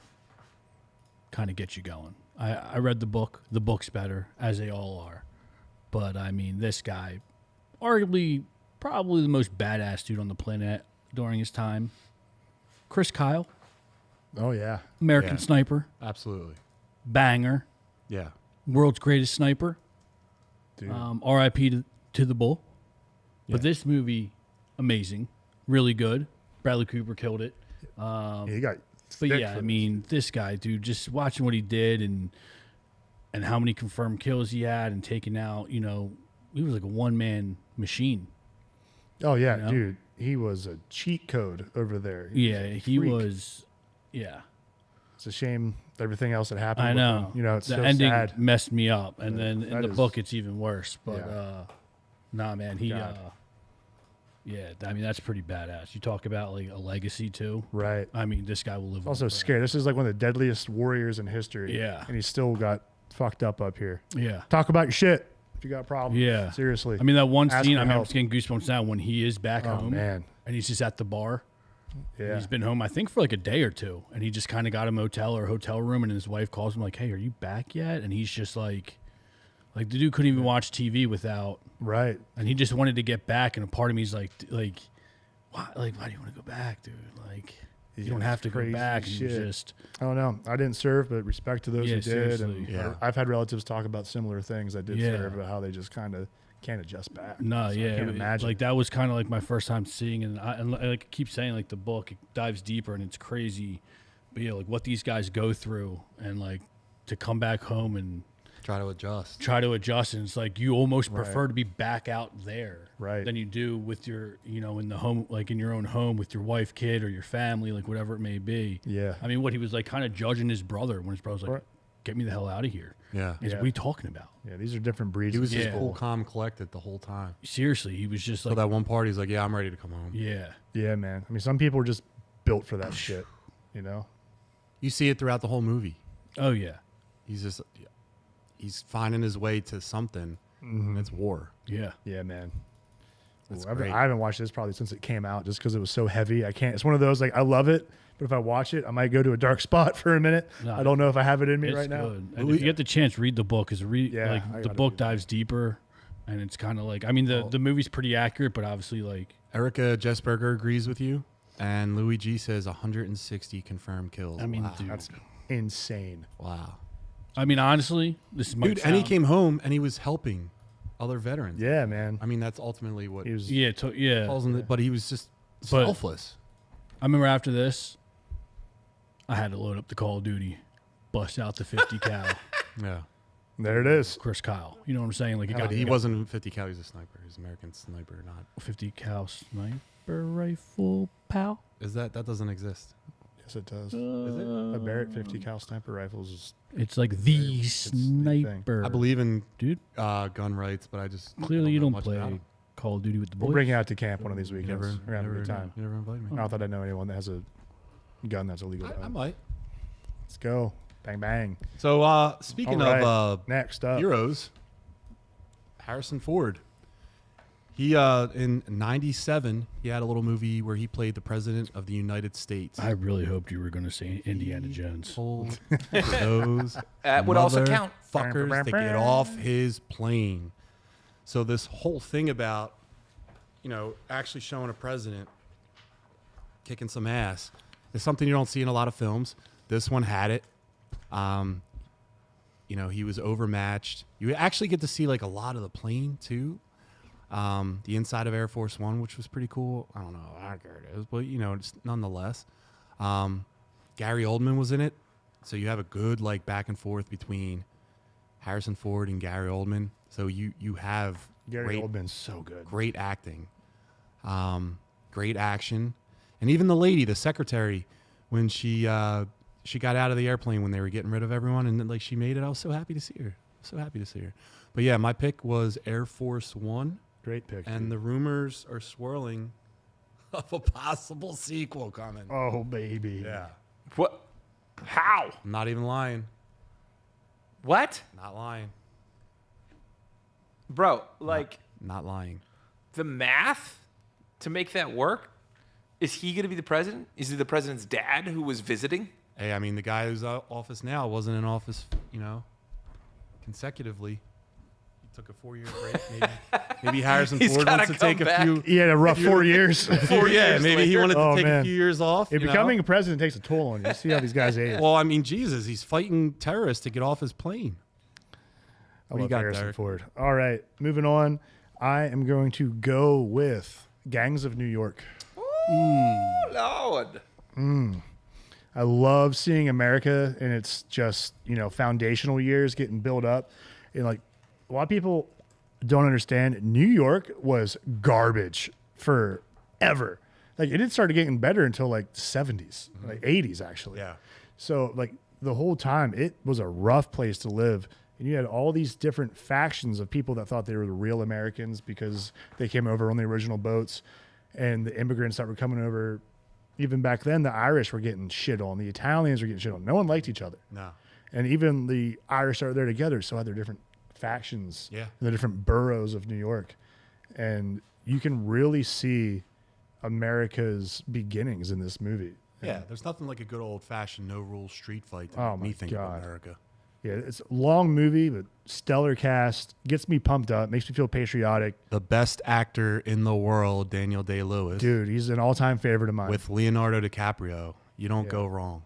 kind of gets you going. I read the book. The book's better, as they all are. But I mean, this guy, arguably, probably the most badass dude on the planet during his time. Chris Kyle, Oh yeah. American Yeah. sniper, Absolutely. banger, Yeah. world's greatest sniper. Dude. R.I.P. to the bull. But Yeah. this movie, amazing, really good. Bradley Cooper killed it. He got But thick yeah, for I this. mean, this guy, dude, just watching what he did and how many confirmed kills he had and taking out, he was like a one-man machine. Oh yeah, you know? dude. He was a cheat code over there. Yeah, he freak. was. Yeah, It's a shame everything else that happened. I with know. him. It's the so ending sad. messed me up, and Yeah, then in that the is- book it's even worse. But Yeah. nah, man, he. God. Yeah, I mean that's pretty badass. You talk about like a legacy too. Right. I mean, this guy will live. Also on scary. This is like one of the deadliest warriors in history. Yeah. And he still got fucked up here. forever. Yeah. Talk about your shit if you got a problem. Yeah. Seriously. I mean, that one Ask scene, for I'm help. just getting goosebumps now when he is back Oh, home man. and he's just at the bar. Yeah. He's been home, I think, for like a day or two, and he just kind of got a motel or a hotel room, and his wife calls him like, "Hey, are you back yet?" And he's just like the dude couldn't even watch TV without, Right. and he just wanted to get back. And a part of me is like, why do you want to go back, dude? Like, you don't Yeah, have to go crazy back. And you shit. just, I don't know. I didn't serve, but respect to those Yeah, who did. seriously. And Yeah. I've had relatives talk about similar things that did Yeah. serve, about how they just kind of can't adjust back. no, So yeah, I can't imagine. like that was kind of like my first time seeing it. And I keep saying, like the book it dives deeper and it's crazy, but yeah, like what these guys go through and like to come back home and Try to adjust. try to adjust, and it's like you almost Right. prefer to be back out there Right. than you do with your in the home, like in your own home with your wife, kid, or your family, like whatever it may be. Yeah. I mean, what he was like kind of judging his brother when his brother was like, Right. get me the hell out of here. Yeah. He's Yeah. like, what are you talking about? Yeah, these are different breeds. He of was just Yeah. cool, calm, collected the whole time. Seriously, he was just So like, that one part, he's like, "Yeah, I'm ready to come home." yeah, Yeah, man. I mean, some people are just built for that shit, you know? You see it throughout the whole movie. oh yeah, He's finding his way to something, and it's war. yeah. Yeah, man. That's Ooh, great. I haven't watched this probably since it came out just because it was so heavy. I can't. It's one of those, like, I love it, but if I watch it, I might go to a dark spot for a minute. No, I don't know if I have it in me It's right now. good. And if you get the chance, read the book. Cause Yeah, I like the gotta book do that. dives deeper, and it's kind of like, I mean, the movie's pretty accurate, but obviously like, Erica Jessberger agrees with you, and Louis G says 160 confirmed kills. I mean, wow. dude. That's insane. Wow. I mean, honestly, this is Dude, and he came home and he was helping other veterans. Yeah, man. I mean, that's ultimately what He was. falls in but he was just selfless. I remember after this, I had to load up the Call of Duty, bust out the 50 cal. Yeah. There it is. Chris Kyle. You know what I'm saying? Like But he wasn't 50 cal. He's a sniper. He's an American sniper, not. 50 cal sniper rifle, pal. Is that doesn't exist? Yes, it does. Is it? A Barrett 50 cal sniper rifles is It's like the it's the thing. sniper. I believe in Dude, gun rights, but I just clearly you know don't much about play 'em. Call of Duty with the boys. We'll bring you out to camp one of these You weekends. never, We're having a good time. You never invited me. Not that I know anyone that has a gun that's illegal. I might. Let's go. Bang, bang. So speaking All right. of Next up. heroes, Harrison Ford. He in '97 he had a little movie where he played the president of the United States. I really hoped you were going to say Indiana Jones. Told those Would also count. fuckers to get off his plane. So this whole thing about, actually showing a president kicking some ass is something you don't see in a lot of films. This one had it. He was overmatched. You actually get to see like a lot of the plane too. The inside of Air Force One, which was pretty cool. I don't know how accurate it is, but it's nonetheless. Gary Oldman was in it, so you have a good like back and forth between Harrison Ford and Gary Oldman. So you have Gary Oldman's so good. great acting, great action, and even the lady, the secretary, when she got out of the airplane when they were getting rid of everyone, and then like she made it. I was so happy to see her. But yeah, my pick was Air Force One. Great pick. And the rumors are swirling of a possible sequel coming. Oh, baby. Yeah. What? How? I'm not even lying. What? Not lying. Bro, like Not lying. the math to make that work? Is he going to be the president? Is he the president's dad who was visiting? Hey, I mean, the guy who's in office now wasn't in office, consecutively. He took a 4-year break. Maybe Harrison He's Ford gotta wants to come take back. a few. He had a rough 4 years. Yeah, maybe he wanted to Oh, take man. a few years off. If becoming a president takes a toll on you. See how these guys age. Well, I mean, Jesus, he's fighting terrorists to get off his plane. I What do you love got, Harrison Derek? Ford. All right, moving on. I am going to go with Gangs of New York. Lord. I love seeing America in its just, foundational years getting built up. And like a lot of people don't understand, New York was garbage forever. Like it didn't start getting better until like the 70s, like 80s actually. Yeah. So like the whole time it was a rough place to live. And you had all these different factions of people that thought they were the real Americans because they came over on the original boats, and the immigrants that were coming over. Even back then, the Irish were getting shit on. The Italians were getting shit on. No one liked each other. No. And even the Irish are there together, so had their different factions, Yeah. the different boroughs of New York. And you can really see America's beginnings in this movie. Yeah, there's nothing like a good old-fashioned no-rules street fight to Oh make me my think God. of America. Yeah, it's a long movie, but stellar cast. Gets me pumped up, makes me feel patriotic. The best actor in the world, Daniel Day-Lewis, Dude, he's an all-time favorite of mine. with Leonardo DiCaprio. You don't go wrong.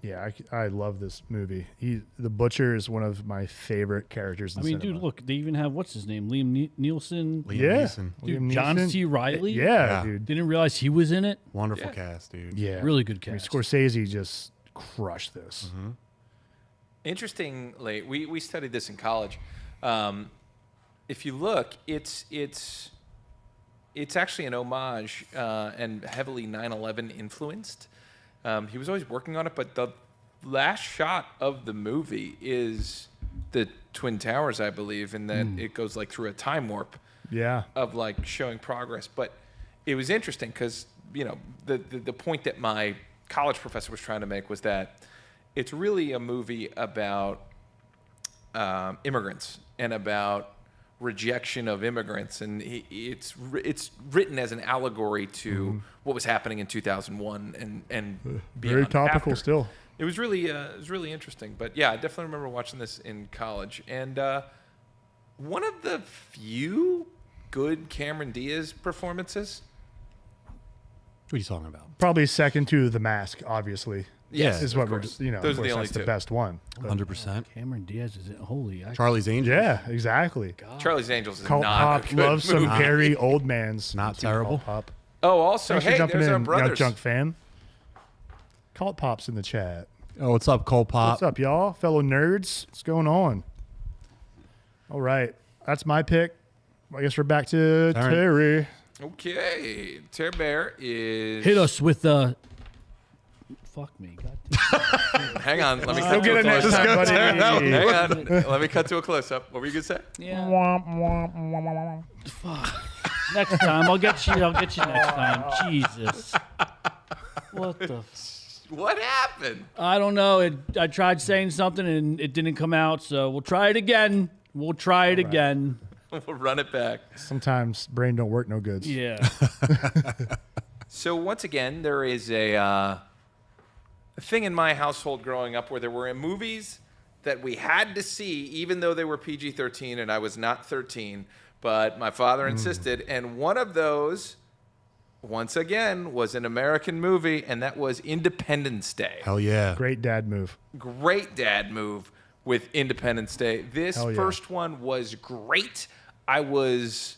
Yeah, I love this movie. The Butcher is one of my favorite characters in cinema. dude, look, they even have, what's his name? Liam Nielsen. Liam Yeah. Neeson. Dude, Liam John Neeson. C. Reilly. Yeah, Yeah. dude. Didn't realize he was in it. Wonderful cast, dude. Yeah. Really good I mean, cast. Scorsese just crushed this. Interestingly, we studied this in college. If you look, it's actually an homage and heavily 9/11 influenced. He was always working on it, but the last shot of the movie is the Twin Towers, I believe, and then it goes like through a time warp Yeah. of like showing progress. But it was interesting because the point that my college professor was trying to make was that it's really a movie about immigrants and about rejection of immigrants, and it's written as an allegory to what was happening in 2001 and Very beyond topical after. still. It was really interesting. But yeah, I definitely remember watching this in college, and one of the few good Cameron Diaz performances. What are you talking about? Probably second to The Mask, obviously. Yes, is of what we're course. just, you know, Those of are the course, only that's the two. best one. But 100%. Cameron Diaz is it? Holy, Charlie's Angels. yeah, exactly. Charlie's Angels is Cult not Pop a good loves some movie. hairy old man's. Not Haven't seen terrible. Cult Pop. Oh, also, Thanks for hey, jumping there's in, our brothers. Young Junk fam. Cult Pop's in the chat. Oh, what's up, Cole Pop? What's up, y'all? Fellow nerds? What's going on? All right. That's my pick. I guess we're back to Darn. Terry. Okay, Terry Bear is. hit us with the. Fuck me, God. Hang on, let me Go cut to get a it next close up. time, buddy. Hang on, let me cut to a close up. What were you gonna say? Yeah. Fuck. Next time, I'll get you. I'll get you next time. Jesus. What the? What happened? I don't know. I tried saying something and it didn't come out, so we'll try it again. We'll try it again. We'll run it back. Sometimes brain don't work no goods. Yeah. So once again, there is a thing in my household growing up where there were movies that we had to see, even though they were PG-13 and I was not 13, but my father insisted. And one of those, once again, was an American movie, and that was Independence Day. Hell yeah. Great dad move. Great dad move with Independence Day. This Hell yeah. first one was great. I was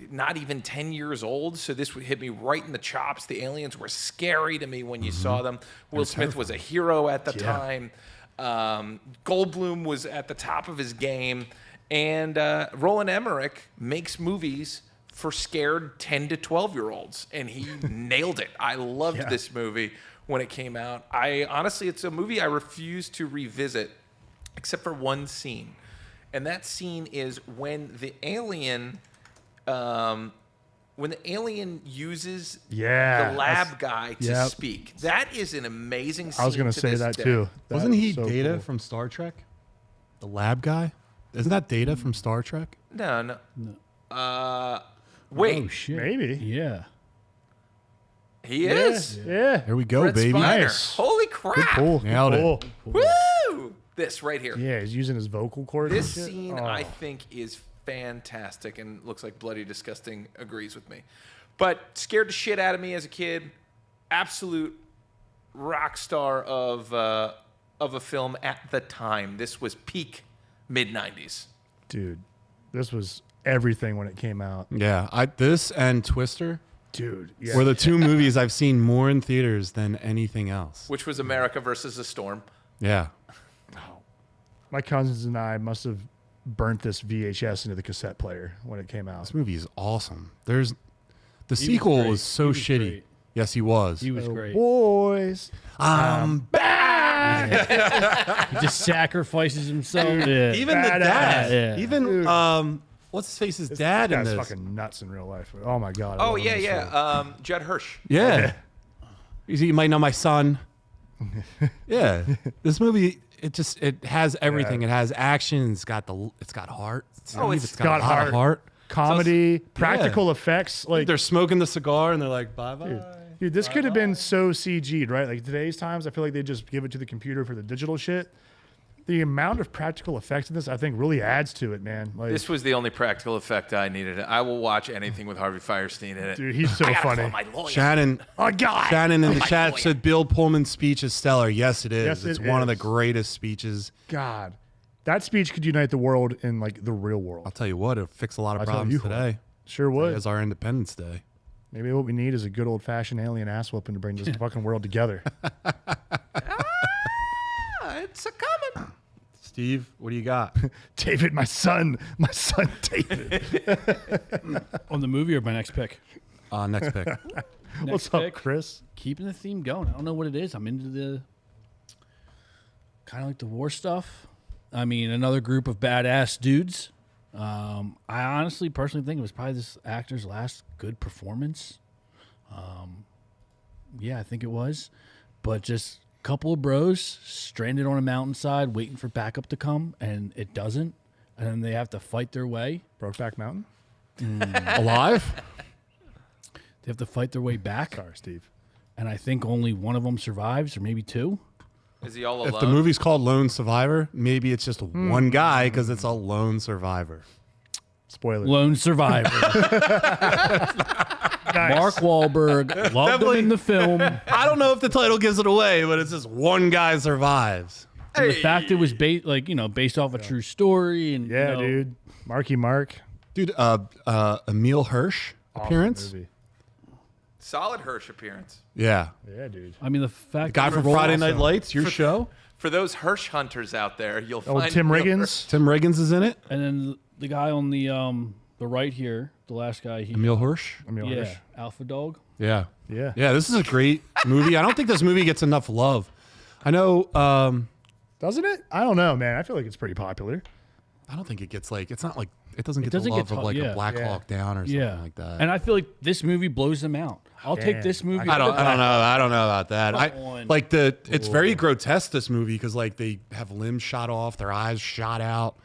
not even 10 years old, so this would hit me right in the chops. The aliens were scary to me when you saw them. Will Smith was a hero at the time. Goldblum was at the top of his game. And Roland Emmerich makes movies for scared 10 to 12-year-olds, and he nailed it. I loved this movie when it came out. Honestly, it's a movie I refuse to revisit, except for one scene. And that scene is when the alien uses Yeah, the lab that's- guy to yep. speak. That is an amazing scene. I was going to say this that day. too. That Wasn't he is so Data cool. from Star Trek? The lab guy? Isn't that Data from Star Trek? No. Wait, Oh shit. Maybe. Yeah. he is. Yeah. There we go, Brett baby. Spiner. Nice. Holy Good crap. pull. Nailed it. Good pull. Woo! This right here. Yeah, he's using his vocal cords. This and shit. scene, Oh. I think, is fantastic, and looks like Bloody Disgusting agrees with me. But scared the shit out of me as a kid. Absolute rock star of a film at the time. This was peak mid-90s. Dude, this was everything when it came out. Yeah, this and Twister Dude, yeah. were the two movies I've seen more in theaters than anything else. Which was America versus the Storm. Yeah. My cousins and I must have burnt this VHS into the cassette player when it came out. This movie is awesome. The was sequel great. was so He was shitty. great. Yes, he was. He was Oh, great. boys. I'm back. He just sacrifices himself. Yeah. Even the Badass. dad. Yeah. Even what's his face's dad in That's this? fucking nuts in real life. Oh my god. I Oh, love him yeah, in this role. yeah. Judd Hirsch. Yeah. You might know my son. Yeah. This movie, it has everything. Yeah. It has action. It's got heart. Oh, it's it's got a got lot of heart. heart. Comedy, practical effects. Like, They're smoking the cigar and they're like, bye bye. dude, this could have been so CG'd, right? Like today's times, I feel like they just give it to the computer for the digital shit. The amount of practical effects in this, I think, really adds to it, man. Like, This was the only practical effect I needed. I will watch anything with Harvey Firestein in it. dude, he's so I gotta funny. call my lawyer. Shannon. Oh god. Shannon in the my chat lawyer. said Bill Pullman's speech is stellar. Yes, it is. Yes, It's it one of the is. greatest speeches. God, that speech could unite the world in like the real world. I'll tell you what, it'll fix a lot of I'll tell problems you today. Sure would. As our Independence Day. Maybe what we need is a good old fashioned alien ass whooping to bring this fucking world together. It's a coming. Steve, what do you got? David, my son David. On the movie or my next pick? Next pick. What's Next up, pick. Chris? Keeping the theme going. I don't know what it is. I'm into the kind of like the war stuff. I mean, another group of badass dudes. I honestly, personally think it was probably this actor's last good performance. Yeah, I think it was. But just a couple of bros stranded on a mountainside waiting for backup to come, and it doesn't. And then they have to fight their way. Brokeback Mountain? Alive? They have to fight their way back. Sorry, Steve. And I think only one of them survives, or maybe two. Is he all alone? If the movie's called Lone Survivor, maybe it's just one guy because it's a lone survivor. Spoiler. Lone survivor. Mark Wahlberg, loved him in the film. I don't know if the title gives it away, but it's just one guy survives. And the fact it was based off a true story, and Yeah, dude. Marky Mark. Dude, Emil Hirsch appearance. Movie. Solid Hirsch appearance. Yeah. Yeah, dude. I mean the fact Guy from Friday Night Lights, your show. For those Hirsch hunters out there, you'll Old find Tim Emil Riggins. Tim Riggins is in it. and then the guy on the right here, the last guy, Emil Hirsch. Emil Hirsch. Alpha Dog. Yeah. Yeah. Yeah, this is a great movie. I don't think this movie gets enough love. I know. Doesn't it? I don't know, man. I feel like it's pretty popular. I don't think it gets like. It's not like it doesn't get doesn't the get love of like yeah. a Black Yeah. Hawk Down or something like that. And I feel like this movie blows them out. I'll take Damn. this movie. I don't know about that. Come on. It's very grotesque, this movie, because like they have limbs shot off, their eyes shot out.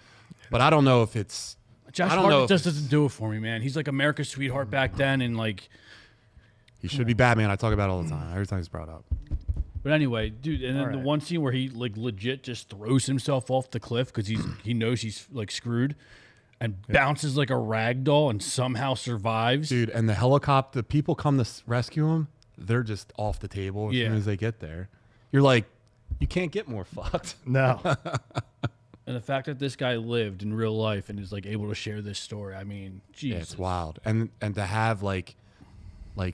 But I don't know if it's. Josh I don't know Hartnett if just doesn't do it for me, man. He's like America's sweetheart back then, and like. He should be Batman. I talk about it all the time. Every time he's brought up. But anyway, dude, and then All the right. one scene where he like legit just throws himself off the cliff because he knows he's like screwed, and bounces like a rag doll and somehow survives. Dude, and the helicopter, the people come to rescue him, they're just off the table as Yeah. soon as they get there. You're like, you can't get more fucked. No. And the fact that this guy lived in real life and is like able to share this story, I mean, Yeah, Jesus. it's wild. And to have like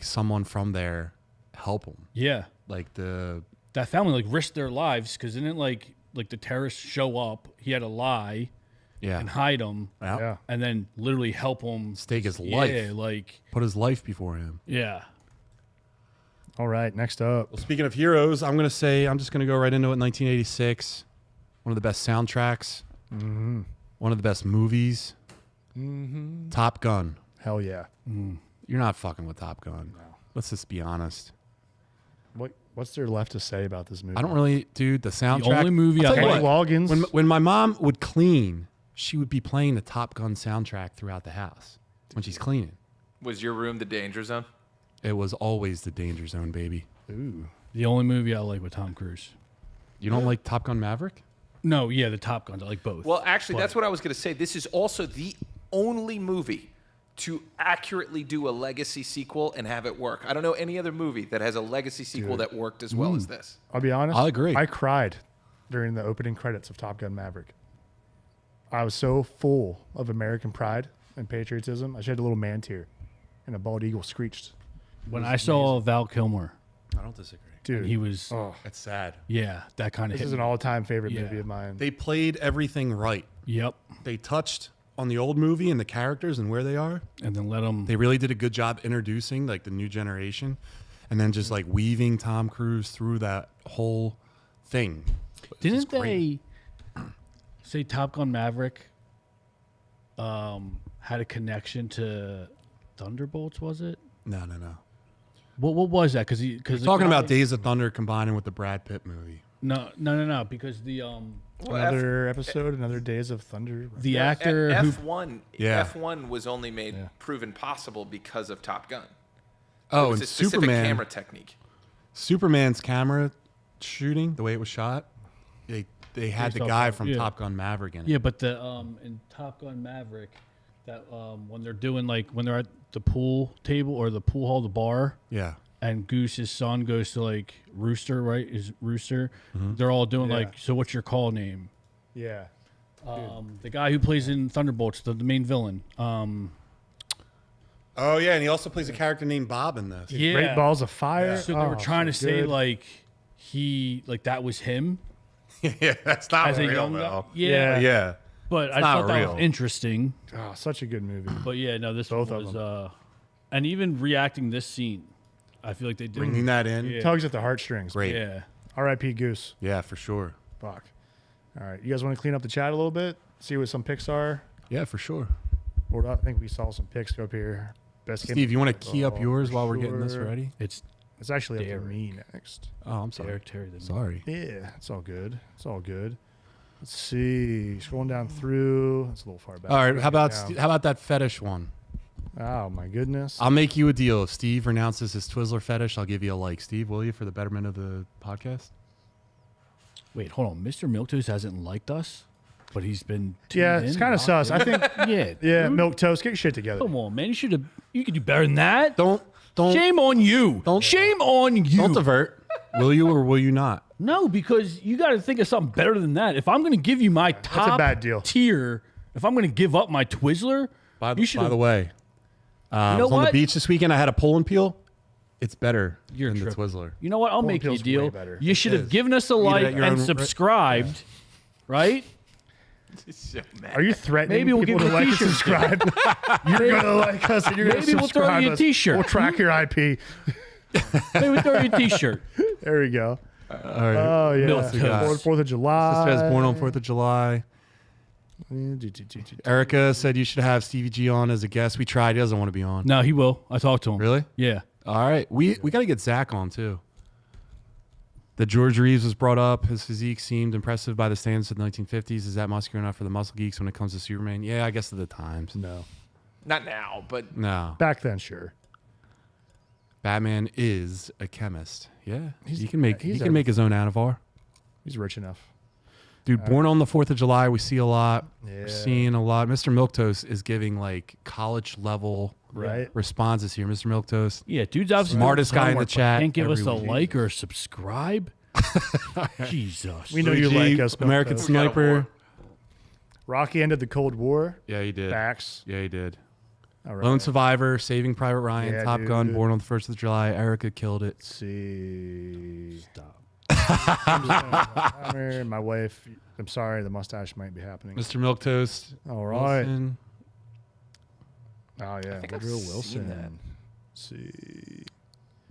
someone from there help him. Yeah, Like the that family like risked their lives because didn't like the terrorists show up? He had to lie and hide him, Yeah. and then literally help him stake his life. Yeah, like Put his life before him. yeah. All right. Next up. Well, speaking of heroes, I'm just going to go right into it. 1986, one of the best soundtracks, one of the best movies, Top Gun. Hell yeah. You're not fucking with Top Gun. No. Let's just be honest. What's there left to say about this movie? I don't really, dude. The soundtrack. only movie I'll I tell you like- what, Loggins. when my mom would clean, she would be playing the Top Gun soundtrack throughout the house when she's cleaning. Was your room the danger zone? It was always the danger zone, baby. Ooh. The only movie I like with Tom Cruise. You don't like Top Gun Maverick? No, yeah, the Top Guns. I like both. Well, actually, But- that's what I was going to say. This is also the only movie to accurately do a legacy sequel and have it work. I don't know any other movie that has a legacy sequel that worked as well as this. I'll be honest. I'll agree. I cried during the opening credits of Top Gun Maverick. I was so full of American pride and patriotism. I shed a little man tear, and a bald eagle screeched. when I saw Val Kilmer, I don't disagree. Dude, he was It's sad. yeah, that kind of this hit is an me. all-time favorite Yeah. movie of mine. They played everything right. Yep, They touched on the old movie and the characters and where they are. and then let him. They really did a good job introducing like the new generation, and then just like weaving Tom Cruise through that whole thing. Didn't great. they say Top Gun Maverick had a connection to Thunderbolts? Was it? No. What was that? Because Talking about Days of Thunder combining with the Brad Pitt movie. No. Because the Another episode, another Days of Thunder. the actor who F1, Yeah. F1 was only made proven possible because of Top Gun. Oh, It's and a specific Superman. camera technique. Superman's camera shooting, the way it was shot, they had the Based off guy of- from yeah. Top Gun Maverick in it. yeah, but the in Top Gun Maverick, that when they're doing like when they're at the pool table or the pool hall, the bar. Yeah. And Goose's son goes to like Rooster, right? Is Rooster? They're all doing Yeah. like, so what's your call name? Yeah. The guy who plays in Thunderbolts, the main villain. Oh yeah, and he also plays a character named Bob in this. Yeah. Great Balls of Fire. So they were Oh, trying to so say good. like that was him Yeah, that's not as a real young guy. though. Yeah. Yeah. But I not thought that real. was interesting. Oh, such a good movie. But yeah, no, this Both one of was and even reacting this scene, I feel like they did. Bringing that in. Yeah. Tugs at the heartstrings. Great. Yeah. R.I.P. Goose. Yeah, for sure. Fuck. All right. You guys want to clean up the chat a little bit? See what some picks are? Yeah, for sure. Or I think we saw some picks go up here. Best game- Steve, you want to key up Oh, yours for while we're getting this sure. ready? It's It's actually up to Derek. me next. Oh, I'm sorry. Derek Terry. Sorry. Yeah, it's all good. It's all good. Let's see. Scrolling down through. That's a little far back. All right. How about Down. how about that fetish one? Oh my goodness. I'll make you a deal. If Steve renounces his Twizzler fetish, I'll give you a like. Steve, will you, for the betterment of the podcast? Wait, hold on. Mr. Milktoast hasn't liked us, but he's been. Yeah, tuned it's in, kind of locked sus. in. I think. Yeah. Yeah, dude. milk toast. Get your shit together. Come on, man. You could do better than that. Don't Shame on you. Shame on you. Don't divert. Will you or will you not? No, because you got to think of something better than that. If I'm going to give you my top bad deal. tier, if I'm going to give up my Twizzler, By you should. the way, I was on the beach this weekend. I had a pull and peel. It's better than the Twizzler. You know what? I'll make you a Peel's way deal. better. You should have is. given us a it like at your and own subscribed, right? So mad. Are you threatening Maybe we'll people give to you a like and t-shirt. subscribe? You're gonna like us, and you're gonna Maybe we'll throw subscribe you a us. t-shirt. We'll track your IP. Maybe we throw you a T-shirt. There we go. All right. Oh yeah. Milk toast. 4th of July. Sister has born on 4th of July. Erica said you should have Stevie G on as a guest. We tried. He doesn't want to be on. No, he will. I talked to him. Really? Yeah. All right. We got to get Zach on, too. The George Reeves was brought up. His physique seemed impressive by the standards of the 1950s. Is that muscular enough for the muscle geeks when it comes to Superman? Yeah, I guess at the times. No. Not now, but No. Back then, sure. Batman is a chemist. Yeah. He's- he can make he's his own Anavar. He's rich enough. Dude, born on the 4th of July, we see a lot. Yeah. We're seeing a lot. Mr. Milquetoast is giving like college level Right. responses here. Mr. Milquetoast. Yeah, dude's obviously Smartest guy in the homework, but chat Can't give us a every week. like or a subscribe. Jesus. We know you Luigi, like us, American Milquetoast. Sniper. Rocky ended the Cold War. Yeah, he did. Facts. Yeah, he did. All right. Lone Survivor, Saving Private Ryan, Yeah, Top Gun, dude. born on the 1st of July. Erica killed it. Let's see. Stop. My wife. I'm sorry, the mustache might be happening. Mr. Milquetoast. All right. Wilson. Oh yeah, think I've Woodrow seen Wilson. that. Let's see.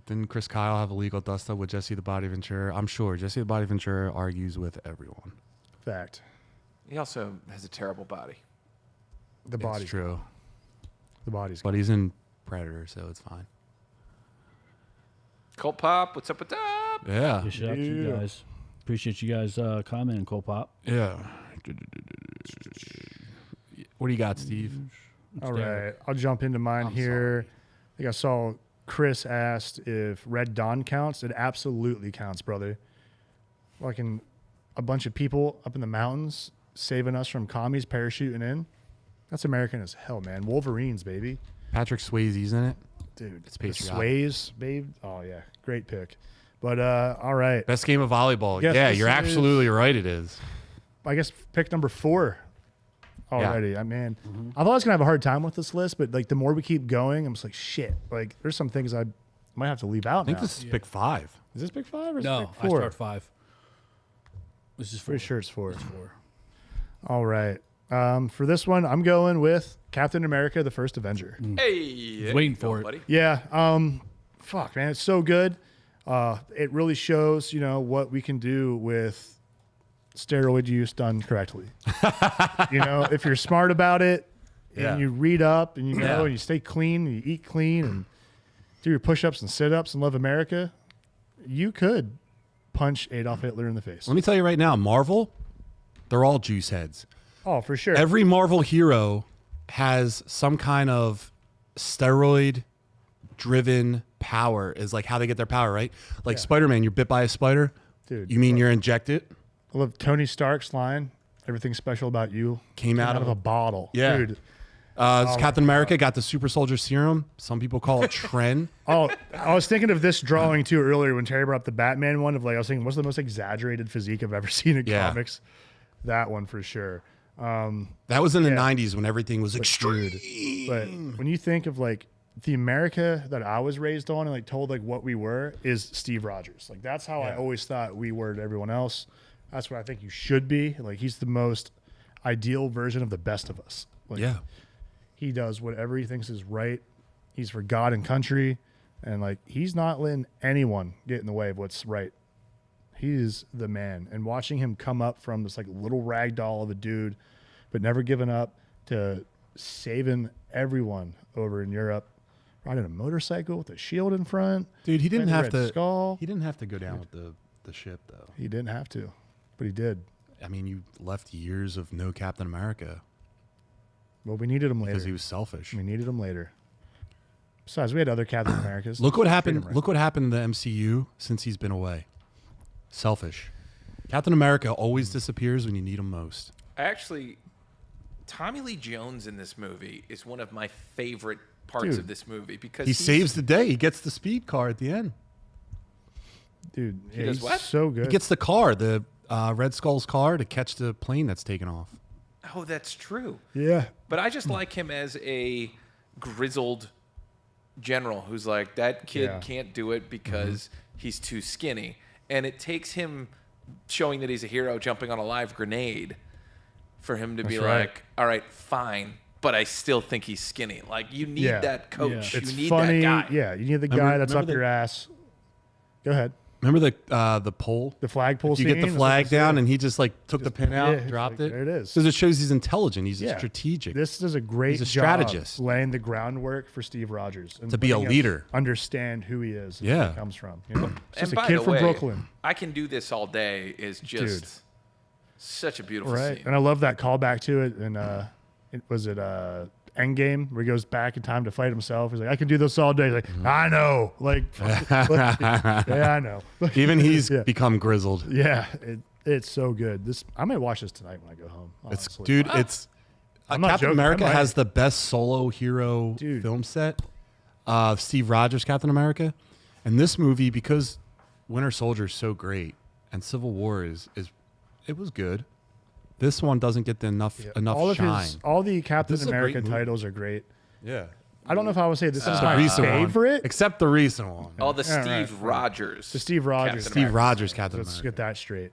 Didn't Chris Kyle have a legal dust-up with Jesse the Body Ventura? I'm sure. Jesse the Body Ventura argues with everyone. Fact. he also has a terrible body. The body's It's true. The body's. But he's in Predator, so it's fine. Colt Pop, what's up with that? Yeah. Yeah, shout out to you Yeah. guys. Appreciate you guys commenting, Cole Pop. Yeah. What do you got, Steve? All right, I'll jump into mine here. I think I saw Chris asked if Red Dawn counts. It absolutely counts, brother. Like a bunch of people up in the mountains saving us from commies parachuting in. That's American as hell, man. Wolverines, baby. Patrick Swayze's in it. Dude, It's the patriotic. Sways, babe. Oh, yeah. Great pick. But, all right. Best game of volleyball. Yes, yeah, this you're is- absolutely right. It is. I guess pick number 4 already. I mean, I thought I was going to have a hard time with this list, but, like, the more we keep going, I'm just like, shit. Like, there's some things I might have to leave out I think now. this is pick 5. Is this pick 5 or is No, this I pick 4? start 5. This is 4. Pretty sure it's 4. It's 4. All right. For this one, I'm going with Captain America: The First Avenger. Hey, there waiting you go, for it. buddy. Yeah. Fuck, man, it's so good. It really shows, what we can do with steroid use done correctly. If you're smart about it and Yeah. you read up and Yeah. and you stay clean and you eat clean and do your push-ups and sit-ups and love America, you could punch Adolf Hitler in the face. Let me tell you right now, Marvel, they're all juice heads. Oh, for sure. Every Marvel hero has some kind of steroid driven power is like how they get their power, right? Like Spider-Man, you're bit by a spider. Dude, You mean you're injected? I love Tony Stark's line, "Everything special about you Came out of of a bottle." Yeah. Dude. Captain America got the super soldier serum. Some people call it Tren. Oh, I was thinking of this drawing too earlier when Terry brought up the Batman one of like I was thinking, what's the most exaggerated physique I've ever seen in Yeah. comics? That one for sure. That was in the 90s when everything was extreme. But when you think of like the America that I was raised on and like told like what we were is Steve Rogers. Like that's how I always thought we were to everyone else. That's what I think you should be. Like he's the most ideal version of the best of us. Like, Yeah. he does whatever he thinks is right. He's for God and country. And like, he's not letting anyone get in the way of what's right. He is the man. And watching him come up from this like little rag doll of a dude, but never giving up to saving everyone over in Europe, riding a motorcycle with a shield in front. Dude, he didn't Red have to skull. He didn't have to go down with the ship though. He didn't have to, but he did. I mean, you left years of no Captain America Well, we needed him later. because he was selfish. We needed him later. Besides, we had other Captain Americas. Look what happened. Treat him right. Look what happened to the MCU since he's been away. Selfish. Captain America always disappears when you need him most. Actually, Tommy Lee Jones in this movie is one of my favorite parts Dude. of this movie because He saves the day. He gets the speed car at the end. Dude, yeah, does he's what? so good. He gets the car, the Red Skull's car, to catch the plane that's taken off. Oh, that's true. yeah. But I just like him as a grizzled general who's like, that kid Yeah. can't do it because he's too skinny. And it takes him showing that he's a hero jumping on a live grenade for him to be That's right. like, all right, fine, but I still think he's skinny. Like, you need Yeah. that coach. Yeah. It's You need funny. that guy. Yeah, you need the guy Remember- that's remember up the- your ass. Go ahead. Remember the pole? The flagpole You scene. get the that's flag what down, they and he just like took the pin out, yeah, it's dropped like, it. there it is. Because it shows he's intelligent. He's Yeah. strategic. This is a great He's a job strategist. laying the groundwork for Steve Rogers and To be a letting us leader. understand who he is, and Yeah. where he comes from. You know? It's just And a by kid the from way, Brooklyn, I Can Do This All Day is just Dude. such a beautiful right? scene. And I love that callback to it. And was it Endgame where he goes back in time to fight himself? He's like, I can do this all day. He's like, I know, like, yeah, I know. Even he's Yeah. become grizzled. Yeah, it's so good. I might watch this tonight when I go home. It's Honestly. dude. It's I'm not Captain joking, I America might. has the best solo hero Dude. film set. Steve Rogers, Captain America, and this movie, because Winter Soldier is so great and Civil War is it was good. This one doesn't get enough all shine. all the Captain This is a great America movie. titles are great. Yeah, I don't know if I would say this is the my recent favorite. one, except the recent one. Oh, the Yeah, Steve right. Rogers. The Steve Rogers. Captain Steve America. Rogers, Captain Let's America. get that straight.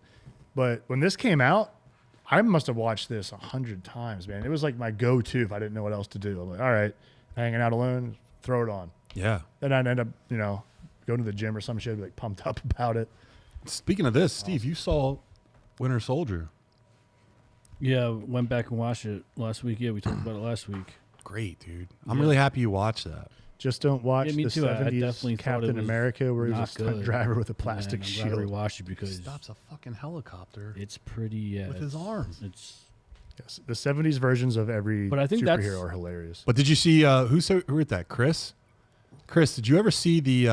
But when this came out, I must have watched this 100 times, man. It was like my go-to if I didn't know what else to do. I'm like, all right, hanging out alone, throw it on. Yeah. Then I'd end up, going to the gym or some shit, be like pumped up about it. Speaking of this, Steve, you saw Winter Soldier. Yeah, went back and watched it last week. Yeah, we talked about it last week. Great, dude. I'm really happy you watched that. Just don't watch Yeah, me the too. I 70s definitely thought it Captain was America where he's a not stunt good. driver with a plastic And I'm shield. glad I rewatched it because Stops a fucking helicopter. it's pretty With his it's- arms. It's Yes, the 70s versions of every But I think superhero that's- are hilarious. But did you see who wrote that? Chris? Chris, did you ever see the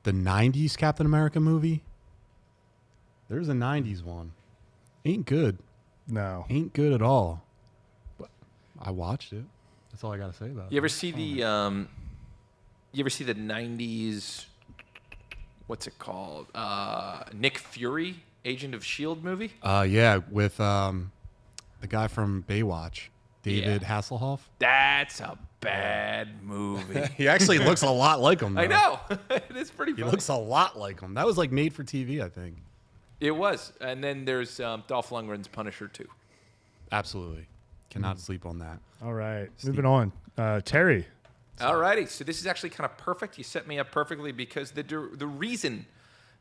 90s Captain America movie? There's a 90s one. Ain't good. No. Ain't good at all. But I watched it. That's all I got to say about You it. ever see the '90s? What's it called? Nick Fury, Agent of Shield movie. Yeah, with the guy from Baywatch, David Yeah. Hasselhoff. That's a bad movie. He actually looks a lot like him. I though. know. It is pretty He funny. looks a lot like him. That was like made for TV, I think. It was. And then there's Dolph Lundgren's Punisher too. Absolutely. Cannot sleep on that. All right. Moving on. Terry. Alrighty, so this is actually kind of perfect. You set me up perfectly because the reason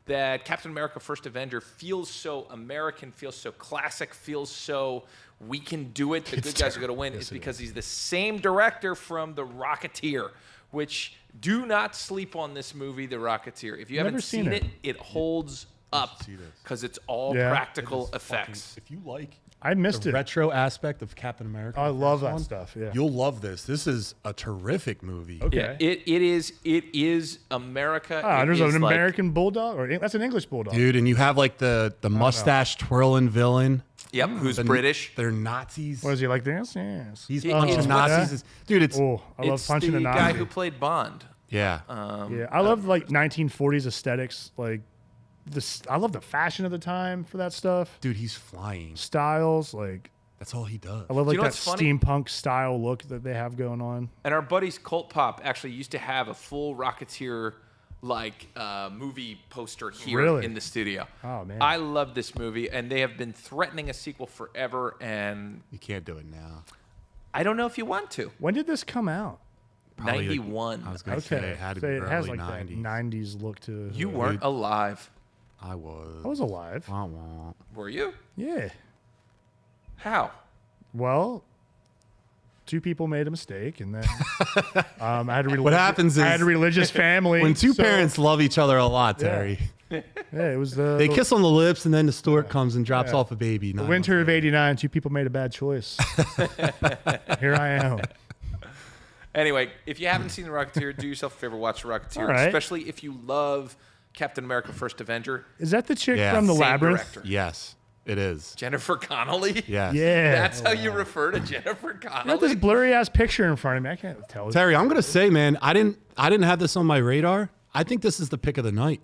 that Captain America: First Avenger feels so American, feels so classic, feels so we can do it. The good guys are going to win is because he's the same director from The Rocketeer, which do not sleep on this movie, The Rocketeer. If you Never haven't seen seen it. it, it holds up see this. because it's all Yeah. practical effects. If you like I missed the it. retro aspect of Captain America, I the love first that one, stuff. Yeah. You'll love this. This is a terrific movie. Okay. Yeah, it is America. Ah, It there's is an like- American bulldog, or that's an English bulldog. Dude, and you have like the mustache twirling villain. Yep, who's The- British. They're Nazis. What is he like this? Yes. He's He- punching it's- Nazis. Dude, it's Oh, I love It's punching the a guy Nazi. who played Bond. yeah. Yeah, I love like 1940s aesthetics. Like this, I love the fashion of the time for that stuff. Dude, he's flying. Styles, like That's all he does. I love like you know that what's funny? steampunk style look that they have going on. And our buddies Colt Pop actually used to have a full Rocketeer movie poster here Really? in the studio. Oh, man. I love this movie, and they have been threatening a sequel forever, and You can't do it now. I don't know if you want to. When did this come out? Probably, like, 91. I was going to say Okay, it had to so be it has early like 90s. that 90s look to. You weren't alive, I was. I was alive. Wah, wah. were you? Yeah. How? Well, two people made a mistake, and then I had a What happens I had a is religious family. when two so- parents love each other a lot, Yeah. Terry, yeah, it was the they kiss on the lips, and then the stork comes and drops off a baby. the winter of '89. Two people made a bad choice. Here I am. Anyway, if you haven't seen The Rocketeer, do yourself a favor, watch The Rocketeer, All right. especially if you love Captain America: First Avenger. Is that the chick Yeah. from the Same Labyrinth? director. Yes. It is. Jennifer Connelly? Yes. Yeah. That's how you refer to Jennifer I got Connelly? this blurry ass picture in front of me. I can't tell. Terry, I'm gonna say, man, I didn't have this on my radar. I think this is the pick of the night.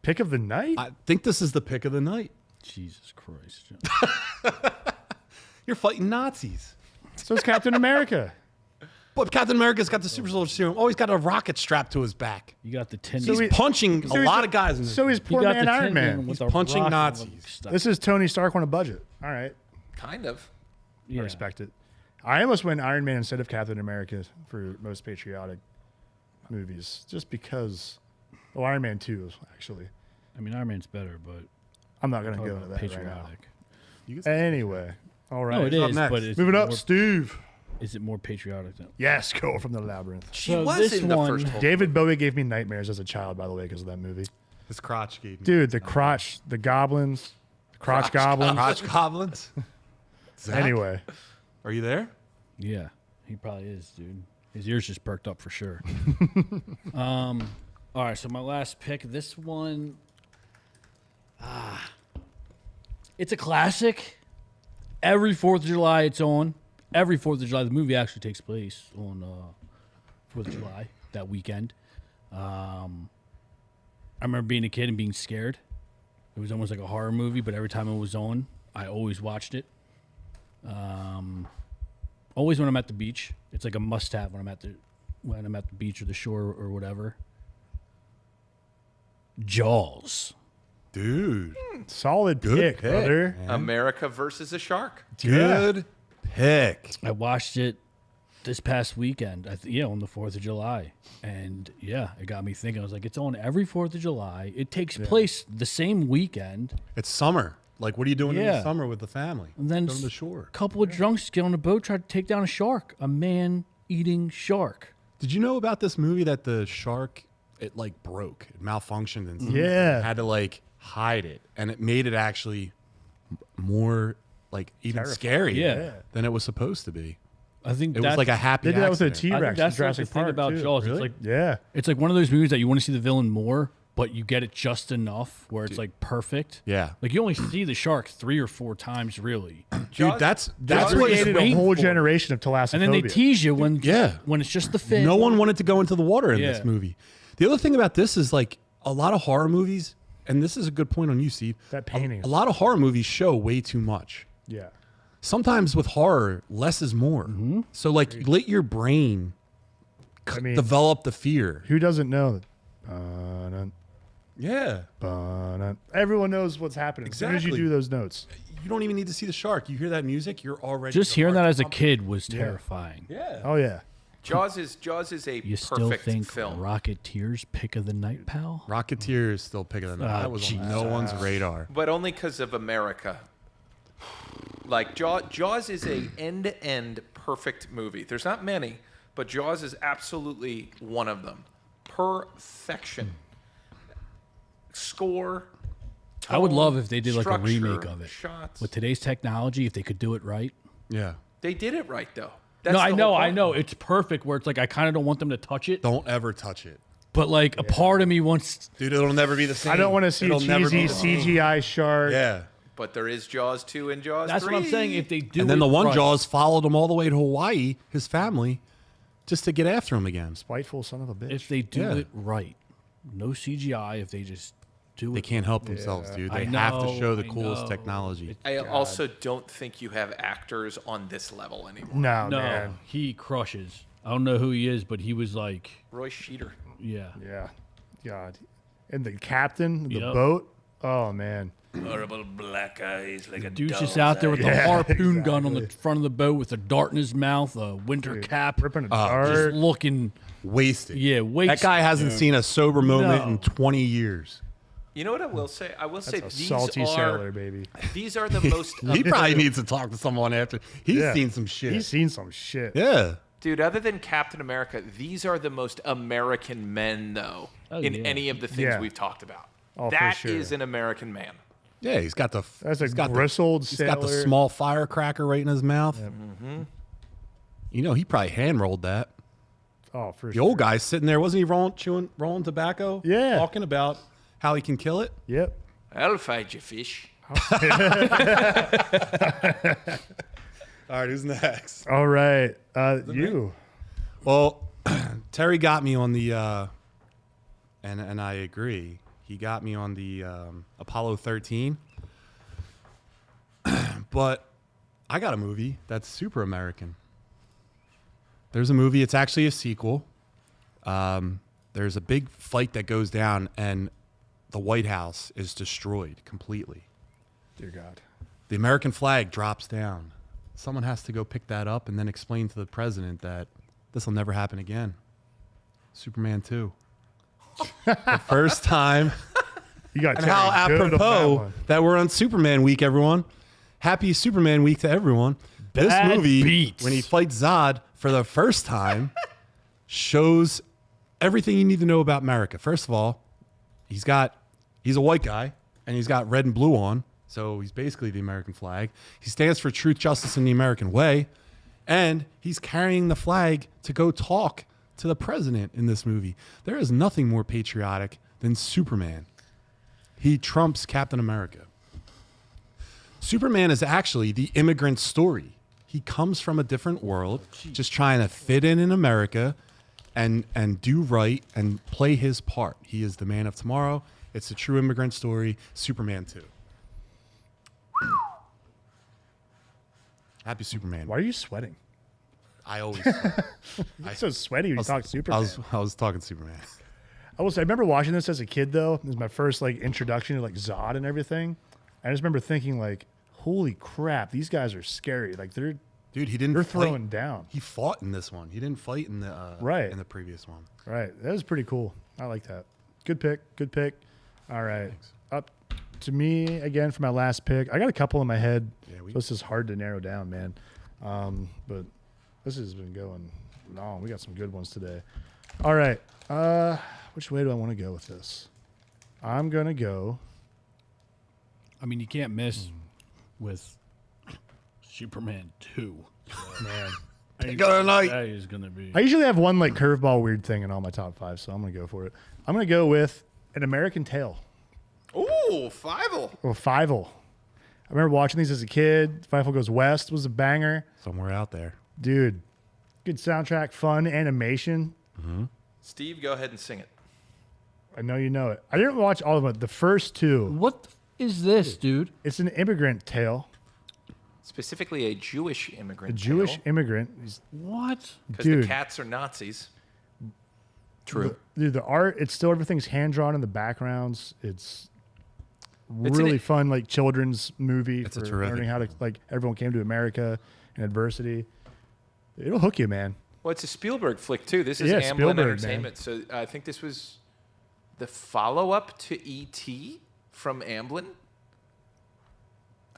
Pick of the night? I think this is the pick of the night. Jesus Christ. You're fighting Nazis. So it's Captain America. But Captain America's got the super soldier serum. Oh, he's got a rocket strapped to his back. You got the tin. He's punching a lot of guys in this. So he's poor man Iron Man. He's punching Nazis. This is Tony Stark on a budget. All right. Kind of. I respect it. I almost went Iron Man instead of Captain America for most patriotic movies, just because. Oh, Iron Man 2, actually. I mean, Iron Man's better, but I'm not going to go into that patriotic. right now. Anyway. All right. No, it is, next? but it's Moving up, more, Steve. Is it more patriotic than? Yes, Girl from the Labyrinth. She So was this in the one- first Hulk. David Bowie gave me nightmares as a child, by the way, because of that movie. His crotch gave me. Dude, the crotch, the goblins, the crotch goblins. Crotch goblins. Zach, Anyway. are you there? Yeah, he probably is, dude. His ears just perked up for sure. All right, so my last pick. This one, it's a classic. Every 4th of July, it's on. Every 4th of July, the movie actually takes place on 4th of July, that weekend. I remember being a kid and being scared. It was almost like a horror movie, but every time it was on, I always watched it. Always when I'm at the beach. It's like a must-have when I'm at the beach or the shore or whatever. Jaws. Dude. Solid Good pick, pick, brother. America versus a shark. Good pick. I watched it this past weekend. On the 4th of July. And yeah, it got me thinking. I was like, it's on every 4th of July. It takes place the same weekend. It's summer. Like, what are you doing in the Yeah. summer with the family? And then Go to the shore. a couple of drunks get on a boat, try to take down a shark. A man-eating shark. Did you know about this movie that the shark, it like broke, it malfunctioned and stuff? Yeah. Had to like hide it, and it made it actually more like even scary Yeah. than it was supposed to be. I think It was like a happy They did that with a accident. I think T-Rex in that's like the Jurassic thing Park, about too. Jaws. Really? It's like Yeah. it's like one of those movies that you want to see the villain more, but you get it just enough where it's like perfect. Yeah. Like you only see the shark 3 or 4 times, really, Dude, that's That's what created a waiting whole for. generation of thalassophobia. and then they tease you when when it's just the fin. no one wanted to go into the water in Yeah. this movie. The other thing about this is like a lot of horror movies, and this is a good point on you, Steve. That painting. A lot of horror movies show way too much. Yeah. Sometimes with horror, less is more. So like, let your brain develop the fear. Who doesn't know that? Ba-dun, Yeah. ba-dun. Everyone knows what's happening as soon as you Exactly. do those notes. You don't even need to see the shark. You hear that music, you're already Just the hearing heart that as a pumping. kid was terrifying. Yeah. Oh, yeah. Jaws is a You still perfect think film. Rocketeers pick of the night, pal? Rocketeer is still picking it up. That was on no one's radar. But only because of America. Like Jaws is a end-to-end perfect movie. There's not many, but Jaws is absolutely one of them. Perfection. Score. I would tone, love if they did like a structure, remake of it. Shots. With today's technology, if they could do it right. Yeah. They did it right though. That's No, the I whole know, I point. know. It's perfect where it's like I kind of don't want them to touch it, Don't ever touch it. but like a part of me wants. Dude, it'll never be the same. I don't want to see a It'll never cheesy be the same. CGI shark. Yeah. But there is Jaws 2 and Jaws That's 3. what I'm saying. If they do, And then the one right, Jaws followed him all the way to Hawaii, his family, just to get after him again. Spiteful son of a bitch. if they do Yeah. it right, no CGI. If they just do They it, can't help themselves, dude. They I have to know, show the I coolest know. technology. I also don't think you have actors on this level anymore. no, No, man. he crushes. I don't know who he is, but he was like, Roy Scheider. yeah. Yeah. God. And the captain, the Yep. boat. Oh, man. Horrible black eyes like a Dude's just out there with the Yeah, harpoon gun on the exactly. front of the boat with a dart in his mouth, a winter cap, Ripping a just dart. looking. Wasted. Yeah, That guy hasn't seen a sober moment No. in 20 years. You know what I will say? I will say That's a these salty are sailor, baby. these are the most He probably needs to talk to someone after. He's Yeah. seen some shit. He's seen some shit. yeah. dude. Other than Captain America, these are the most American men though in yeah. any of the things Yeah. we've talked about. Oh, for That sure. is an American man. Yeah, he's got the. That's a he's got bristled He's got the sailor. small firecracker right in his mouth. You know, he probably hand rolled that. Oh, for The sure. old guy sitting there, wasn't he rolling tobacco? Yeah. Talking about how he can kill it. Yep. I'll fight you, fish. All right, who's next? All right. You. Well, Terry got me on the, and I agree. He got me on the Apollo 13. But I got a movie that's super American. There's a movie. It's actually a sequel. There's a big fight that goes down, and the White House is destroyed completely. Dear God. The American flag drops down. Someone has to go pick that up and then explain to the president that this will never happen again. Superman 2. The first time. You got And how apropos that we're on Superman week, everyone. Happy Superman week to everyone. This Bad movie, beats. when he fights Zod for the first time, shows everything you need to know about America. First of all, he's a white guy, and he's got red and blue on, so he's basically the American flag. He stands for truth, justice, and the American way, and he's carrying the flag to go talk to the president in this movie. There is nothing more patriotic than Superman. He trumps Captain America. Superman is actually the immigrant story. He comes from a different world, just trying to fit in America and do right and play his part. He is the man of tomorrow. It's a true immigrant story. Superman 2. Happy Superman. Why are you sweating? I always. You're so sweaty when you talk Superman. I was talking Superman. I remember watching this as a kid, though. It was my first introduction to Zod and everything. I just remember thinking holy crap, these guys are scary. They're Dude, he didn't. They're fight. throwing down. He fought in this one. He didn't fight in the Right. in the previous one. Right. That was pretty cool. I like that. Good pick. Good pick. All right. Thanks. Up to me again for my last pick. I got a couple in my head. Yeah, So this is hard to narrow down, man. But this has been going long. We got some good ones today. All right. Which way do I want to go with this? I'm going to go. I mean, you can't miss with Superman 2. Man. That is going to be. I usually have one curveball weird thing in all my top 5, so I'm going to go for it. I'm going to go with An American Tale. Ooh, Fievel. Or Fievel. I remember watching these as a kid. Fievel Goes West was a banger. Somewhere out there. Dude, good soundtrack, fun animation. Steve, go ahead and sing it. I know you know it. I didn't watch all of them. The first two. What is this, dude? It's an immigrant tale. Specifically, a Jewish A immigrant. Jewish immigrant. What? Because Dude. the cats are Nazis. True. Dude, the art, it's still everything's hand drawn in the backgrounds. It's It's really an- fun, children's movie It's a for terrific learning how to, everyone came to America in adversity. It'll hook you, man. Well, it's a Spielberg flick, too. This is Yeah, Amblin Spielberg, man. Entertainment. So I think this was the follow-up to E.T. from Amblin.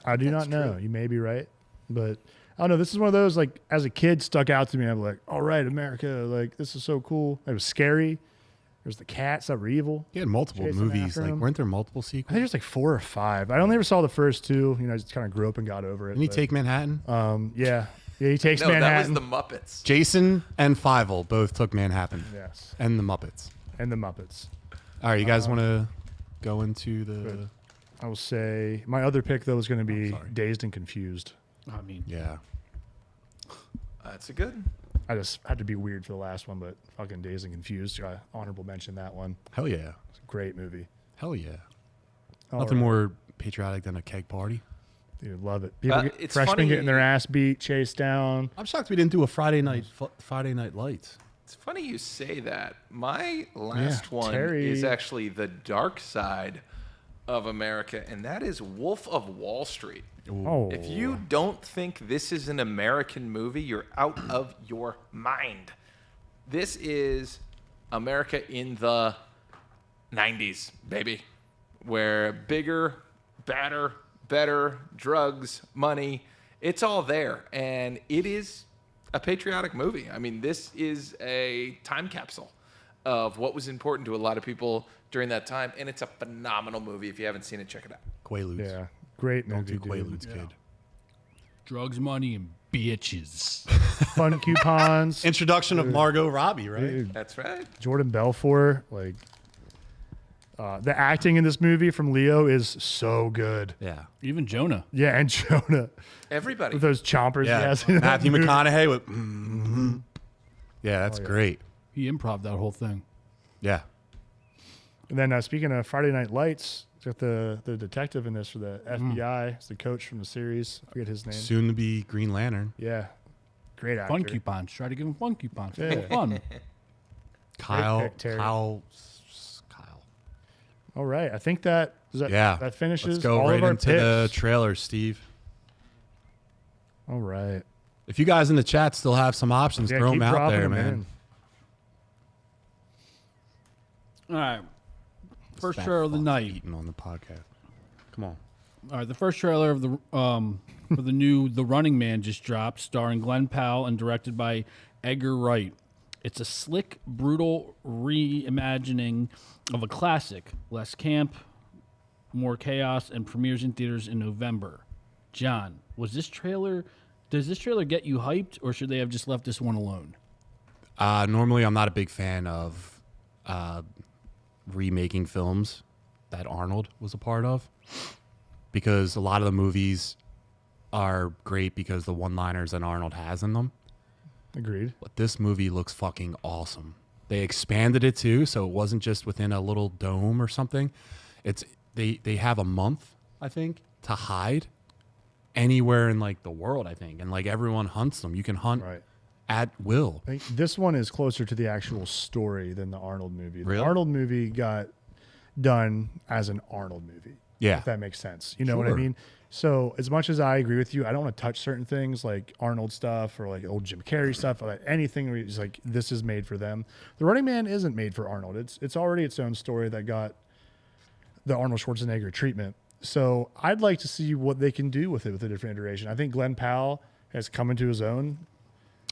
I do not That's know. true. You may be right. But I don't know. This is one of those, as a kid, stuck out to me. I'm like, all right, America, this is so cool. It was scary. There's the cats that were evil. He had multiple Chasing movies. after him. Weren't there multiple I think sequels? there's 4 or 5. I only ever saw the first 2. I just kind of grew up and got over it. Didn't he but, take Manhattan? Yeah. Yeah, he takes No, Manhattan. that was the Muppets. Jason and Fievel both took Manhattan. Yes. And the Muppets. And the Muppets. All right, you guys want to go into the... Good. I will say my other pick, though, is going to be sorry. Dazed and Confused. I mean, Yeah. That's a good. I just had to be weird for the last one, but fucking Dazed and Confused. Honorable mention that one. Hell yeah. It's a great movie. Hell yeah. All Nothing right. more patriotic than a keg party. Dude, love it. People It's freshmen funny- getting their ass beat, chased down. I'm shocked we didn't do a Friday night lights. It's funny you say that. My last one Terry. is actually the dark side of America, and that is Wolf of Wall Street. Oh, If you don't think this is an American movie, you're out of your mind. This is America in the 90s, baby, where bigger, badder, better, drugs, money, it's all there. And it is a patriotic movie. I mean, this is a time capsule of what was important to a lot of people during that time. And it's a phenomenal movie. If you haven't seen it, check it out. Quaaludes. yeah, great Don't movie, do Quaaludes, dude. kid. drugs, money, and bitches. Fun coupons. Introduction of Margot Robbie, right? Dude, That's right. Jordan Belfort, The acting in this movie from Leo is so good. Yeah. Even Jonah. Yeah, and Jonah. Everybody. With those chompers Yeah. he has in that Matthew movie. McConaughey with. Yeah, that's great. He improv that whole thing. Yeah. And then speaking of Friday Night Lights, it's got the detective in this for the FBI. It's the coach from the series. I forget his name. Soon to be Green Lantern. Yeah. Great actor. Fun coupons. Try to give him fun coupons. Yeah. Fun. Kyle. pick, Terry. Kyle. All right. I think that Yeah. that finishes Let's go all right of our into picks. the trailer, Steve. All right. If you guys in the chat still have some options, Yeah, throw keep them out dropping there, them man. in. All right. First Fat trailer of the fuck night. eating on the podcast. Come on. All right, the first trailer of the for the new The Running Man just dropped, starring Glenn Powell and directed by Edgar Wright. It's a slick, brutal reimagining of a classic. Less camp, more chaos, and premieres in theaters in November. John, does this trailer get you hyped, or should they have just left this one alone? Normally, I'm not a big fan of remaking films that Arnold was a part of, because a lot of the movies are great because the one-liners that Arnold has in them. Agreed. But this movie looks fucking awesome. They expanded it too, so it wasn't just within a little dome or something. It's they have a month, I think, to hide anywhere in like the world, I think, and like everyone hunts them. You can hunt Right. at will. I think this one is closer to the actual story than the Arnold movie. The Really? Arnold movie got done as an Arnold movie. Yeah. If that makes sense. You know what I Sure. mean? So as much as I agree with you, I don't want to touch certain things like Arnold stuff or like old Jim Carrey stuff, or like anything where it's like this is made for them. The Running Man isn't made for Arnold. It's already its own story that got the Arnold Schwarzenegger treatment. So I'd like to see what they can do with it with a different iteration. I think Glenn Powell has come into his own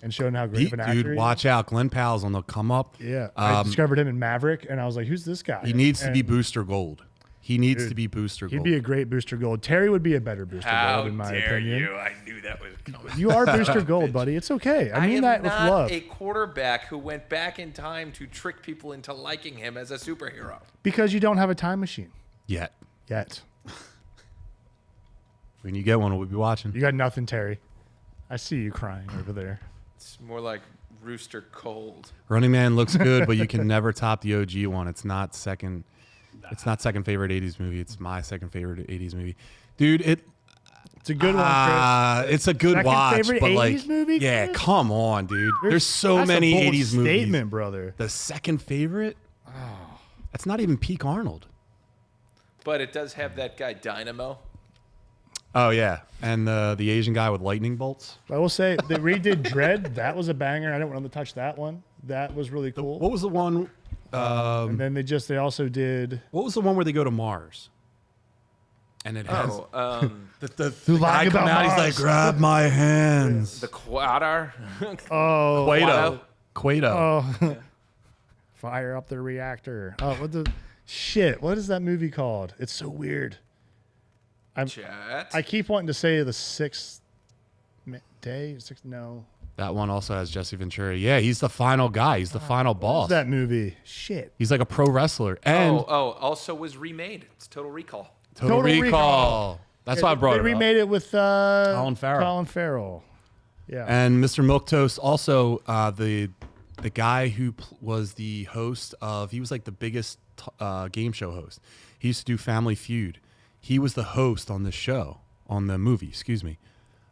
and shown how great of an actor Dude, he is. watch out. Glenn Powell's on the come up. Yeah, I discovered him in Maverick, and I was like, "Who's this guy?" He needs to be And Booster Gold. He needs Dude, to be Booster He'd Gold. be a great Booster Gold. Terry would be a better Booster How Gold, in my dare opinion. you? I knew that was coming. You are Booster Gold, buddy. It's okay. I mean am that with not love. a quarterback who went back in time to trick people into liking him as a superhero. Because you don't have a time machine Yet. yet. When you get one, we'll be watching. You got nothing, Terry. I see you crying over there. It's more like Rooster Cold. Running Man looks good, but you can never top the OG one. It's not second. It's not second favorite 80s movie. It's my second favorite 80s movie. Dude, It's a good one, Chris. it's a good Second watch, favorite but 80s like, movie, yeah, Chris? come on, dude. There's so That's many a bold 80s movies. statement, brother. The second favorite? That's not even peak Arnold. But it does have that guy Dynamo. Oh yeah, and the Asian guy with lightning bolts. I will say they redid Dread. That was a banger. I didn't want them to touch that one. That was really cool. What was the one? And then they also did What was the one where they go to Mars? And it has the guy lying coming about out. He's like, Mars. grab my hands. the Quadar. Quato. Quato. Oh, fire up the reactor. Oh, what the shit? What is that movie called? It's so weird. Chat. I keep wanting to say the sixth day. No, That one also has Jesse Ventura. Yeah, he's the final guy. He's the final boss. what's that movie? Shit. He's like a pro wrestler. And also was remade. It's Total Recall. Total Total Recall. Recall. That's why I brought They it up. remade it with Colin Farrell. Colin Farrell. Yeah. And Mr. Milquetoast also the guy who was the host of. He was like the biggest game show host. He used to do Family Feud. He was the host on the show, on the movie. Excuse me.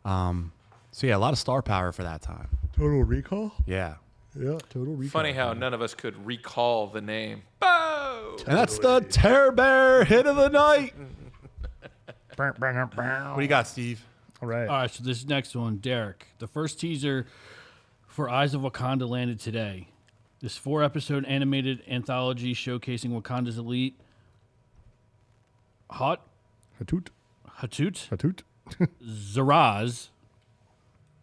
So yeah, a lot of star power for that time. Total Recall. Yeah. Yeah, Total Recall. Funny how none of us could recall the name. Bo! And that's the Terror Bear hit of the night. What What do you got, Steve? All right. All right, so this next one, Derek. The first teaser for Eyes of Wakanda landed today. This 4-episode animated anthology showcasing Wakanda's elite Hatut. Hatut Zaraz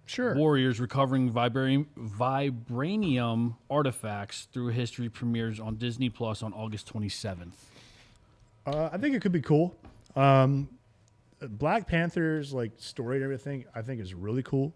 Sure. warriors recovering vibranium artifacts through history premieres on Disney Plus on August 27th. I think it could be cool. Black Panther's like story and everything, I think is really cool.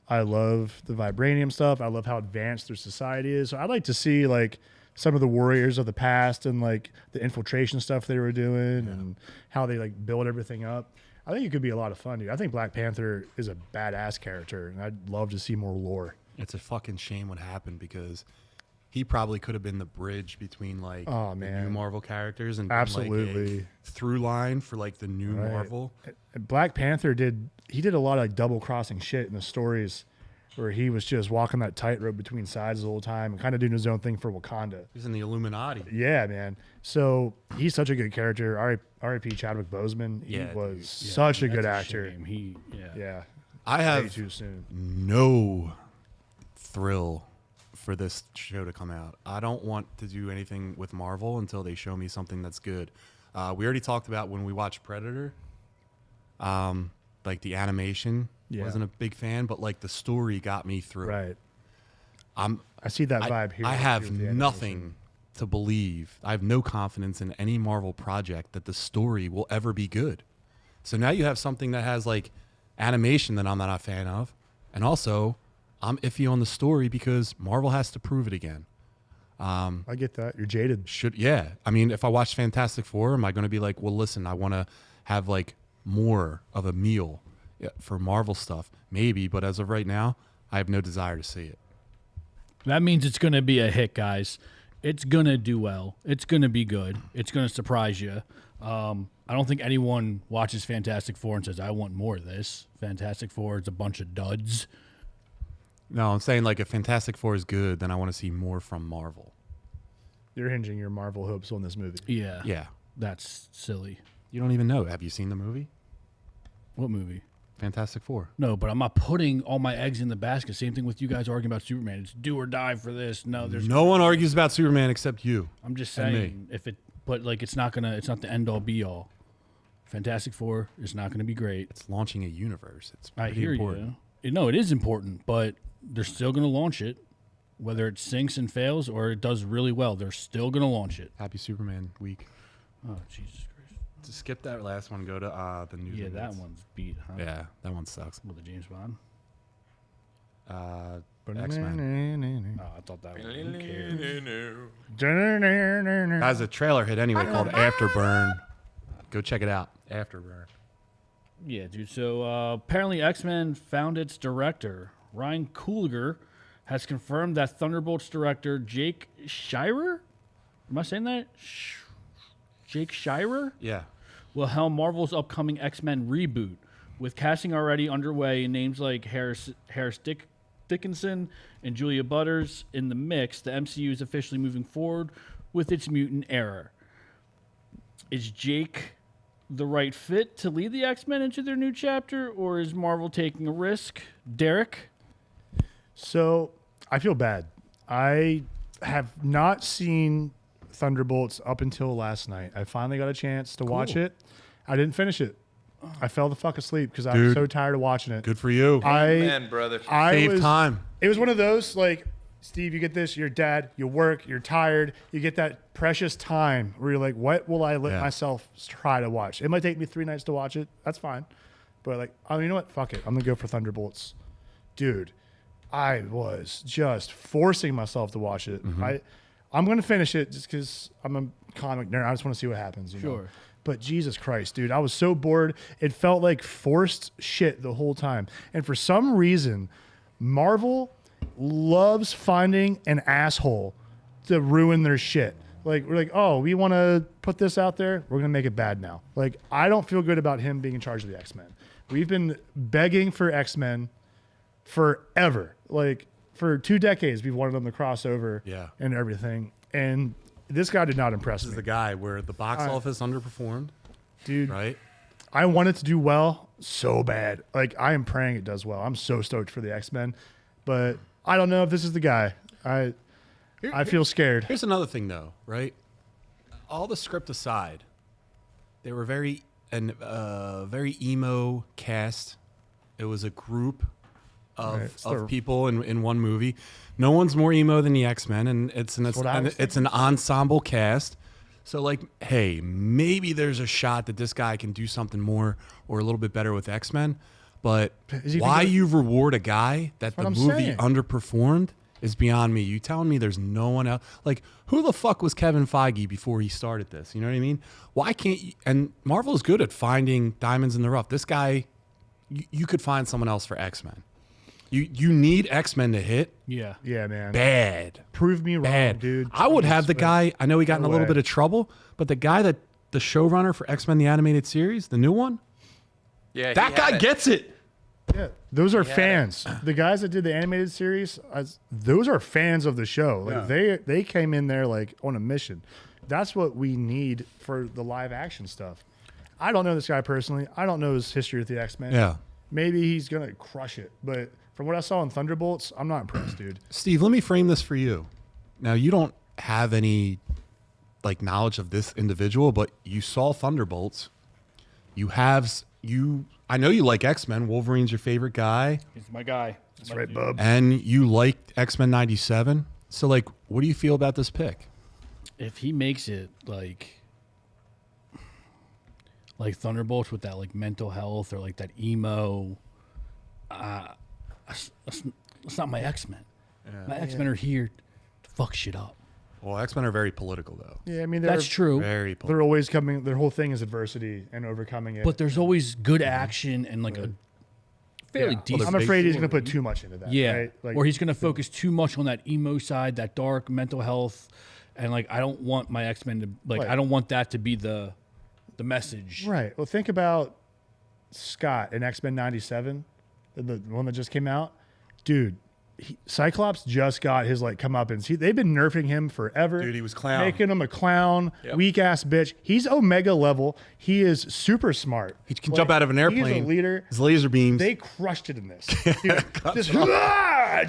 I love the vibranium stuff. I love how advanced their society is. So I'd like to see like some of the warriors of the past and like the infiltration stuff they were doing and how they like build everything up. I think it could be a lot of fun, dude. I think Black Panther is a badass character, and I'd love to see more lore. It's a fucking shame what happened because he probably could have been the bridge between like the new Marvel characters and absolutely like, a through line for like the new Marvel. Black Panther did a lot of like double crossing shit in the stories where he was just walking that tightrope between sides the whole time and kind of doing his own thing for Wakanda. He's in the Illuminati. Yeah, man. So he's such a good character. R.I.P. Chadwick Boseman. He was such a good actor. I have way too soon. No thrill for this show to come out. I don't want to do anything with Marvel until they show me something that's good. We already talked about when we watched Predator. Like the animation, wasn't a big fan, but like the story got me through. Right. I see that vibe here. I have nothing to believe. I have no confidence in any Marvel project that the story will ever be good. So now you have something that has like animation that I'm not a fan of, and also I'm iffy on the story because Marvel has to prove it again. I get that. You're jaded. I mean, if I watch Fantastic Four, am I going to be like, well, listen, I want to have like more of a meal for Marvel stuff? Maybe, but as of right now, I have no desire to see it. That means it's going to be a hit, guys. It's going to do well. It's going to be good. It's going to surprise you. I don't think anyone watches Fantastic Four and says, I want more of this. Fantastic Four is a bunch of duds. No, I'm saying like if Fantastic Four is good, then I want to see more from Marvel. You're hinging your Marvel hopes on this movie. Yeah. Yeah. That's silly. You don't even know. Have you seen the movie? What movie? Fantastic Four. No, but I'm not putting all my eggs in the basket. Same thing with you guys arguing about Superman. It's do or die for this. No, there's no one argues about Superman except you. I'm just saying but like it's not the end all be all. Fantastic Four is not gonna be great. It's launching a universe. It's I pretty hear important. you. No, it is important, but they're still gonna launch it. Whether it sinks and fails or it does really well, they're still gonna launch it. Happy Superman week. Oh, Jesus Christ. To skip that last one, go to the news. Yeah, that one's beat, huh? Yeah, that one sucks. With the James Bond. X-Men. Oh, I thought that one. Who cares? Guys, a trailer hit anyway called Afterburn. Go check it out. Afterburn. Yeah, dude. So apparently X-Men found its director. Ryan Coogler has confirmed that Thunderbolts director Jake Schreier, am I saying that? Jake Schreier? Yeah. Will helm Marvel's upcoming X-Men reboot. With casting already underway and names like Harris Dickinson and Julia Butters in the mix, the MCU is officially moving forward with its mutant era. Is Jake the right fit to lead the X-Men into their new chapter, or is Marvel taking a risk? Derek? So I feel bad. I have not seen Thunderbolts up until last night. I finally got a chance to watch it. I didn't finish it. I fell the fuck asleep because I was so tired of watching it. Good for you. Man, brother. Save time. It was one of those, like, Steve, you get this, you're dad, you work, you're tired, you get that precious time where you're like, what will I let myself try to watch? It might take me 3 nights to watch it. That's fine. But, like, oh, you know what? Fuck it. I'm going to go for Thunderbolts. Dude, I was just forcing myself to watch it. Mm-hmm. I'm going to finish it just because I'm a comic nerd. I just want to see what happens. You know? But Jesus Christ, dude, I was so bored. It felt like forced shit the whole time. And for some reason, Marvel loves finding an asshole to ruin their shit. Like, we're like, oh, we want to put this out there. We're going to make it bad now. Like, I don't feel good about him being in charge of the X-Men. We've been begging for X-Men forever. Like, for 2 decades, we've wanted them to cross over and everything. And this guy did not impress me. This is the guy where the box office underperformed. Dude. Right? I want it to do well so bad. Like, I am praying it does well. I'm so stoked for the X-Men. But I don't know if this is the guy. I feel scared. Here's another thing, though, right? All the script aside, they were very emo cast. It was a group of people in one movie. No one's more emo than the X-Men, and it's an ensemble cast. So, like, hey, maybe there's a shot that this guy can do something more or a little bit better with X-Men. But why you reward a guy that the movie underperformed is beyond me. You telling me there's no one else? Like, who the fuck was Kevin Feige before he started this? You know what I mean? Why can't you? And Marvel is good at finding diamonds in the rough. This guy, you could find someone else for X-Men. You need X-Men to hit. Yeah. Yeah, man. Bad. Prove me wrong, Bad. dude. I would have the guy, I know he got in a little way. bit of trouble, but the guy that the showrunner for X-Men the Animated Series, the new one, Yeah, that guy gets it. Yeah, those are fans. The guys that did the animated series, those are fans of the show. Like they came in there like on a mission. That's what we need for the live action stuff. I don't know this guy personally. I don't know his history with the X-Men. Yeah. Maybe he's gonna crush it, but from what I saw in Thunderbolts, I'm not impressed, dude. Steve, let me frame this for you. Now, you don't have any like knowledge of this individual, but you saw Thunderbolts. I know you like X-Men. Wolverine's your favorite guy. He's my guy. That's right, bub. And you liked X-Men 97. So, like, what do you feel about this pick? If he makes it like Thunderbolts with that like mental health or like that emo, that's not my X-Men. My X-Men are here to fuck shit up. Well, X-Men are very political, though. Yeah, I mean That's true. Very political. They're always coming. Their whole thing is adversity and overcoming it. But there's always good action and like a fairly decent. I'm afraid he's gonna put too much into that. Yeah, right? Like, or he's going to focus too much on that emo side, that dark mental health, and like I don't want my X-Men to like Right. I don't want that to be the message. right. Well, think about Scott in X-Men 97, the one that just came out, dude. Cyclops just got his like comeuppance. They've been nerfing him forever. Dude, he was clown. Making him a clown, Yep. weak ass bitch. He's Omega level. He is super smart. He can jump out of an airplane. He's a leader. His laser beams. They crushed it in this. Dude, just yeah,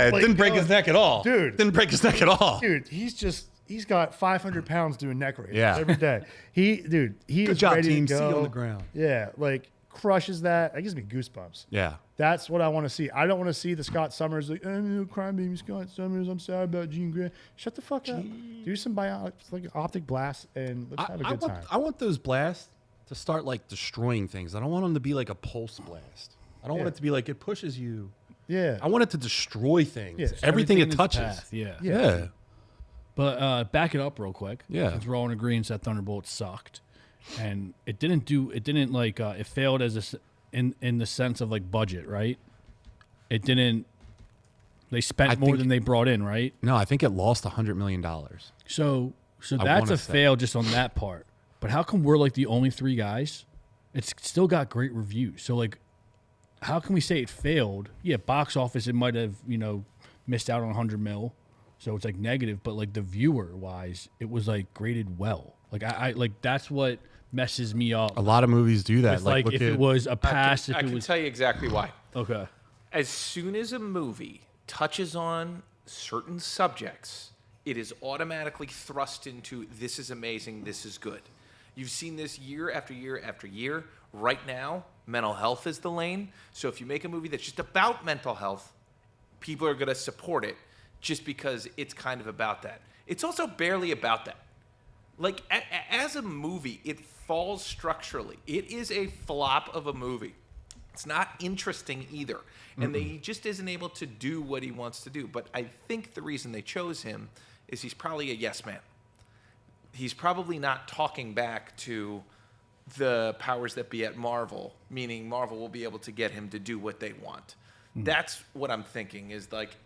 it like, didn't break his neck at all. Dude. Didn't break his neck at all. Dude, he's got 500 pounds doing neck raises Yeah. every day. He Good is job, ready team. to See go. you on the ground. Yeah, like crushes that. That gives me goosebumps. Yeah. That's what I want to see. I don't want to see the Scott Summers like, oh, crime baby Scott Summers. I'm sorry about Jean Grey. Shut the fuck up. Do some like optic blast and let's have a good time. I want those blasts to start like destroying things. I don't want them to be like a pulse blast. I don't want it to be like it pushes you. Yeah. I want it to destroy things. Yeah. Everything it in its touches. path, yeah. Yeah. But back it up real quick. Yeah. Since we're all in agreement that Thunderbolt sucked, and it failed as in the sense of like budget, right? It didn't. They spent more think- than they brought in, right? No, I think it lost $100 million. So I that's wanna a say. fail just on that part. But how come we're like the only three guys? It's still got great reviews. So like, how can we say it failed? Yeah, box office it might have missed out on 100 mil, so it's like negative. But like the viewer wise, it was like graded well. Like I like that's what messes me up. A lot of movies do that. It's like look if at- it was a pass, I if it can was tell you exactly why. okay. As soon as a movie touches on certain subjects, it is automatically thrust into this is amazing, this is good. You've seen this year after year after year. Right now, mental health is the lane. So if you make a movie that's just about mental health, people are going to support it just because it's kind of about that. It's also barely about that. Like, as a movie, it falls structurally. It is a flop of a movie. It's not interesting either. And he just isn't able to do what he wants to do. But I think the reason they chose him is he's probably a yes man. He's probably not talking back to the powers that be at Marvel, meaning Marvel will be able to get him to do what they want. That's what I'm thinking is like,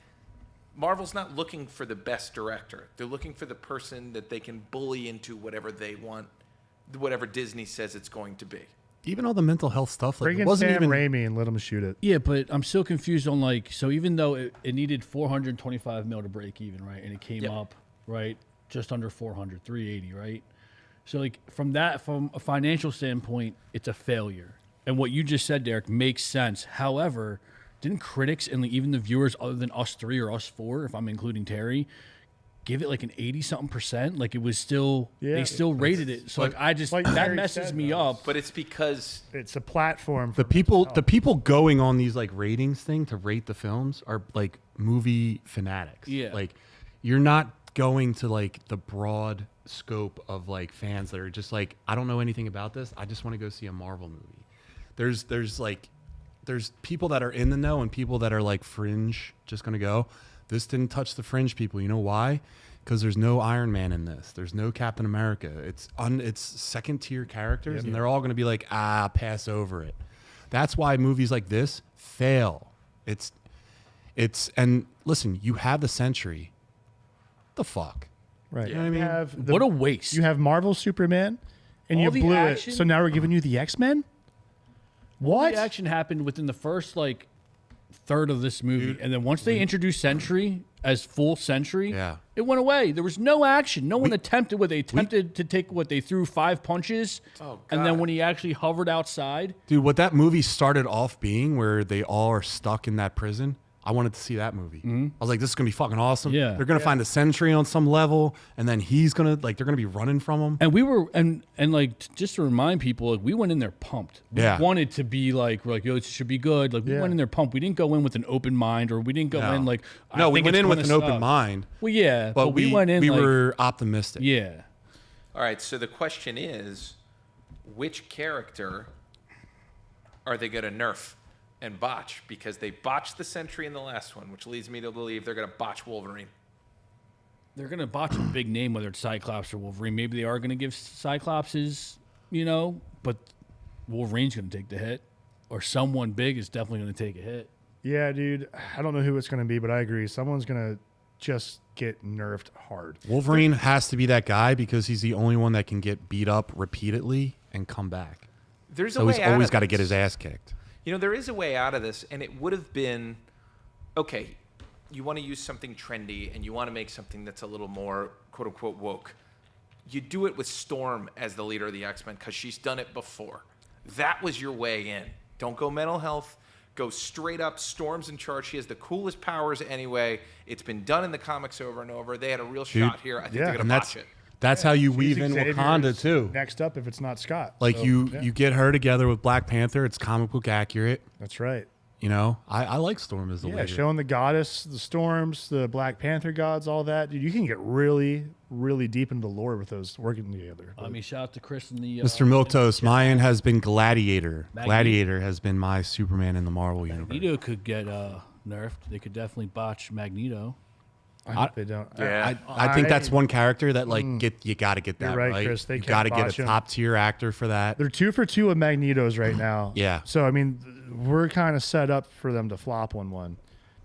Marvel's not looking for the best director. They're looking for the person that they can bully into whatever they want, whatever Disney says it's going to be. even all the mental health stuff, like Bring it in wasn't Sam even. Raimi and let him shoot it. Yeah, but I'm still confused on like, so even though it needed 425 mil to break even, right? And it came Yep. up, right? Just under 400, 380, right? So like from a financial standpoint, it's a failure. And what you just said, Derek, makes sense. However, didn't critics and like even the viewers other than us three or us four, if I'm including Terry, give it like an 80-something%? Like it was still, Yeah. they still rated it. So like I just, like that Terry messes said, me though. up. But it's because It's a platform. The people going on these like ratings thing to rate the films are like movie fanatics. Yeah. Like you're not going to like the broad scope of like fans that are just like, I don't know anything about this. I just want to go see a Marvel movie. There's people that are in the know and people that are like fringe just going to go. This didn't touch the fringe people. You know why? Because there's no Iron Man in this. There's no Captain America. It's second tier characters, and they're all going to be like, pass over it. That's why movies like this fail. And listen, you have the Century. The fuck? Right. Yeah. You have What a waste. You have Marvel Superman, and All you the blew action- it. So now we're giving you the X-Men? What? The action happened within the first like third of this movie, and then once they introduced Sentry as full Sentry, it went away. There was no action. No one attempted what they attempted to take. What they threw 5 punches, and then when he actually hovered outside, Dude, what that movie started off being, where they all are stuck in that prison, I wanted to see that movie. I was like, this is going to be fucking awesome. Yeah. They're going to find the Sentry on some level, and then he's going to, like, they're going to be running from him. and we were and like just to remind people, like we went in there pumped. We Yeah. wanted to be like we're like, yo, it should be good. Like we Yeah. went in there pumped. We didn't go in with an open mind, or we didn't go in like No, we think went it's in with gonna an open suck. mind. Well, yeah, But we went in. we like, were optimistic. yeah. All right, so the question is, which character are they going to nerf and botch? Because they botched the Sentry in the last one, which leads me to believe they're going to botch Wolverine. They're gonna botch a big name, whether it's Cyclops or Wolverine. Maybe they are gonna give Cyclops his, but Wolverine's gonna take the hit, or someone big is definitely gonna take a hit. Yeah, dude. I don't know who it's going to be, but I agree. Someone's going to just get nerfed hard. Wolverine has to be that guy because he's the only one that can get beat up repeatedly and come back. There's a So way he's out always of got to get this. his ass kicked. There is a way out of this, and it would have been, okay, you want to use something trendy, and you want to make something that's a little more, quote-unquote, woke. You do it with Storm as the leader of the X-Men, because she's done it before. That was your way in. Don't go mental health. Go straight up. Storm's in charge. She has the coolest powers anyway. It's been done in the comics over and over. They had a real shot here. I think they're going to And botch it. that's how you She's weave in Xavier's Wakanda too. Next up, if it's not Scott. Like So, you yeah, get her together with Black Panther. It's comic book accurate. That's right. I like Storm as the Yeah, leader. showing the goddess, the storms, the Black Panther gods, all that. Dude, you can get really, really deep into the lore with those working together. I mean, shout out to Chris and the Mr. Milktoast, mine has been Gladiator. Magneto. Gladiator has been my Superman in the Marvel universe. Magneto could get nerfed. They could definitely botch Magneto. I hope they don't. Yeah. I think that's one character that you got to get that You're right, Chris. They you can't got to get botch a him. top tier actor for that. They're 2 for 2 of Magnetos right now. Yeah. So, I mean, we're kind of set up for them to flop 1-1.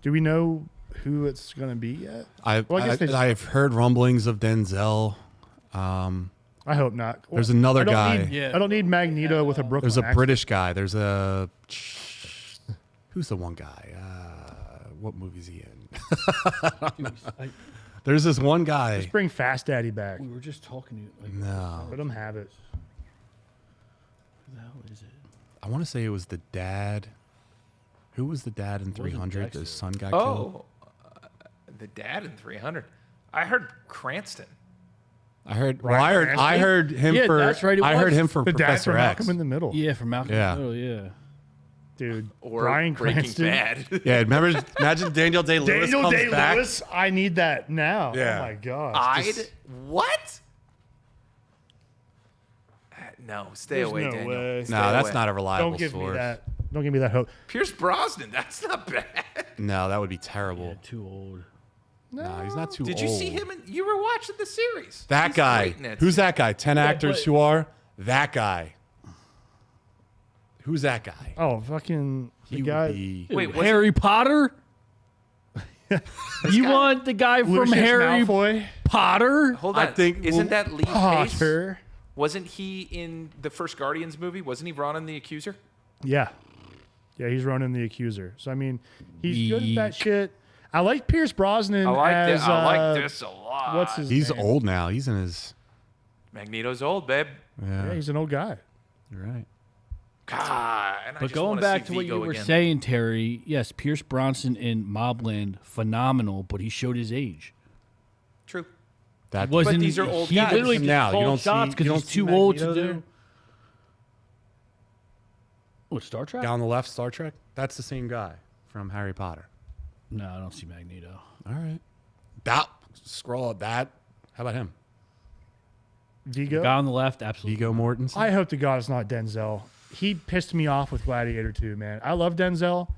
Do we know who it's going to be yet? I guess they just- I've heard rumblings of Denzel. I hope not. There's another I don't guy. Need, Yeah. I don't need Magneto with a Brooklyn There's a accent. British guy. There's a who's the one guy? What movie's he in? There's this one guy. Just bring Fast Daddy back. We were just talking to you. Like, No, Let him have it. who the hell is it? I want to say it was the dad. Who was the dad in 300? Dexter. His son got killed. The dad in 300. I heard Cranston. I heard. Bryan Well, I Cranston? heard him Yeah, for. that's right, it I heard was. him for The dad Professor from X. Malcolm in the Middle. Yeah, from Malcolm. Yeah. Oh, yeah. Dude. Or Bryan Breaking Cranston. Bad. Yeah, remember? Imagine Daniel Day-Lewis Daniel comes back. Day-Lewis. I need that now. Yeah. Oh, my gosh. What? No, stay There's away, no Daniel. way. Stay No, that's away. not a reliable Don't give source. me that. Don't give me that hope. Pierce Brosnan. That's not bad. No, that would be terrible. Yeah, too old. No, he's not too Did old. you see him? You were watching the series. That He's guy. great in it. Who's that guy? 10 actors but- who are that guy. Who's that guy? Oh, fucking the He would guy. be- Wait, was Harry Potter? You want the guy from Lucius Harry Malfoy. Potter? Hold on. I think Isn't that Lee Pace? Potter. Wasn't he in the first Guardians movie? Wasn't he Ronan the Accuser? Yeah. Yeah, he's Ronan the Accuser. So, I mean, he's good at that Yeek. shit. I like Pierce Brosnan as... I like this a lot. What's his He's name? old now. He's in his. Magneto's old, babe. Yeah, he's an old guy. You're right. God, and I But just going wanna back see to what Vigo you were again. saying, Terry, yes, Pierce Bronson in Mobland, phenomenal, but he showed his age. True. That Wasn't these are old he guys. literally just Now, you called don't see- shots you because don't he's see too old to Magneto do. there? What, Star Trek? Down on the left, Star Trek. That's the same guy from Harry Potter. No, I don't see Magneto. All right. That scroll up that. How about him? Vigo. Guy on the left, absolutely. Viggo Mortensen. I hope to God it's not Denzel. He pissed me off with Gladiator 2, man. I love Denzel,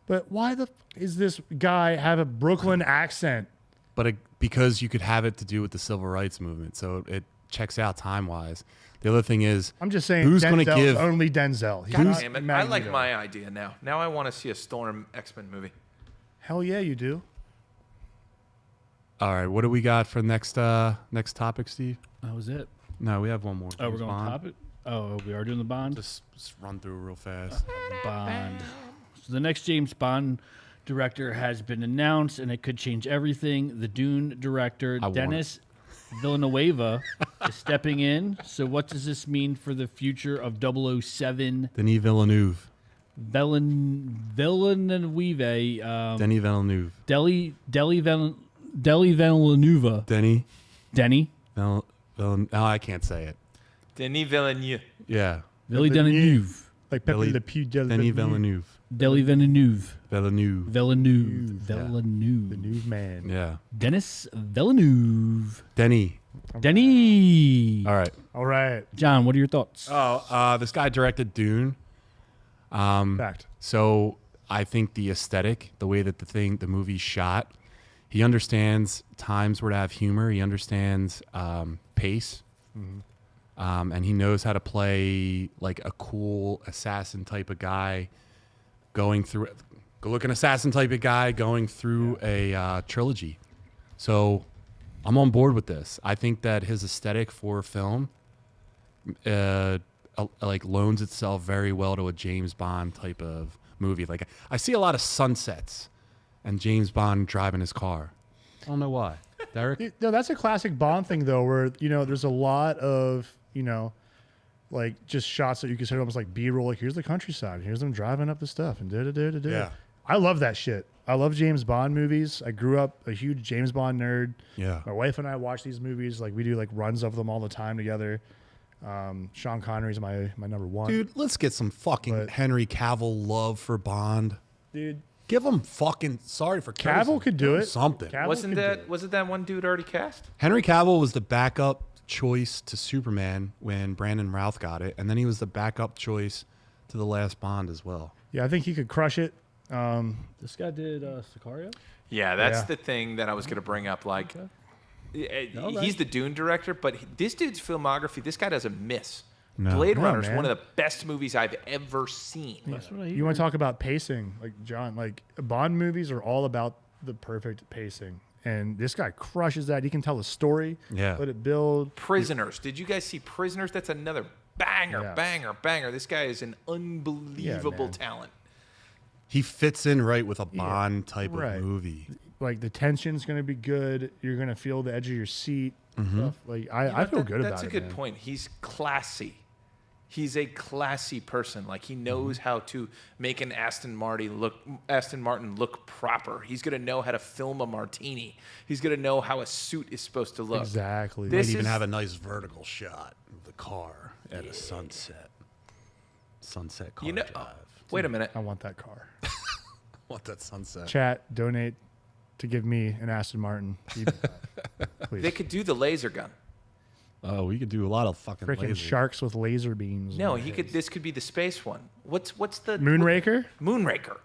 But why is this guy have a Brooklyn accent? But because you could have it to do with the civil rights movement, so it checks out time wise. The other thing is, I'm just saying, who's going to Denzel's give only Denzel? He's God not damn it. I Magneto. like my idea now. Now I want to see a Storm X-Men movie. Hell yeah, you do. All right, what do we got for next topic, Steve? That was it. No, we have one more. Oh, we're James going Bond. topic. Oh, we are doing the Bond. Just run through real fast. Bond. So the next James Bond director has been announced, and it could change everything. The Dune director, want Denis Villeneuve, is stepping in. So what does this mean for the future of 007? Denis Villeneuve. Villeneuve. Denis Villeneuve. Deli Villeneuve. Denny. Denny. No, I can't say it. Denis Villeneuve. Yeah. Billy Villeneuve. Like Pepe Le Pew. Denis Villeneuve. Deli Villeneuve. Villeneuve. Villeneuve. The Villeneuve. new man. Yeah. Dennis Villeneuve. Denny. Denny. All right. All right. John, what are your thoughts? This guy directed Dune. Fact. So I think the aesthetic, the way that the movie's shot, he understands times where to have humor. He understands pace. And he knows how to play like a cool assassin type of guy going through a trilogy. So I'm on board with this. I think that his aesthetic for film like loans itself very well to a James Bond type of movie. Like I see a lot of sunsets and James Bond driving his car. I don't know why. Derek? No, that's a classic Bond thing, though, where, there's a lot of, like just shots that you consider almost like B-roll. Like, here's the countryside. Here's them driving up the stuff and da-da-da-da-da. Yeah. I love that shit. I love James Bond movies. I grew up a huge James Bond nerd. Yeah. My wife and I watch these movies. Like, we do like runs of them all the time together. Sean Connery's my number one. Dude, let's get some fucking Henry Cavill love for Bond. Dude, Give him fucking sorry for Cavill could do it. Something. Cavill Wasn't could do that it. wasn't that one dude already cast? Henry Cavill was the backup choice to Superman when Brandon Routh got it, and then he was the backup choice to the last Bond as well. Yeah, I think he could crush it. This guy did Sicario? Yeah, that's Yeah. the thing that I was going to bring up. Like, No, he's the Dune director, but this dude's filmography, this guy doesn't miss. No. Blade No, Runner is man. one of the best movies I've ever seen. That's what I You want to talk about pacing, like John, like Bond movies are all about the perfect pacing. And this guy crushes that. He can tell a story, Yeah. let it build. Prisoners. Did you guys see Prisoners? That's another banger, Yeah. banger. This guy is an unbelievable man. talent. He fits in right with a Bond type right. of movie. Like the tension's going to be good. You're going to feel the edge of your seat. Stuff. Like I feel good about it. That's a good man. point. He's classy. He's a classy person. Like, he knows how to make an Aston Martin look proper. He's gonna know how to film a martini. He's gonna know how a suit is supposed to look. Exactly. This Might even is- have a nice vertical shot of the car at a sunset. Sunset car drive. Wait a minute. I want that car. Want that sunset. Chat, donate to give me an Aston Martin. Please. They could do the laser gun. Oh, we could do a lot of fucking Freaking lasers. sharks with laser beams. No, in he their could. heads. This could be the space one. What's the Moonraker Moonraker.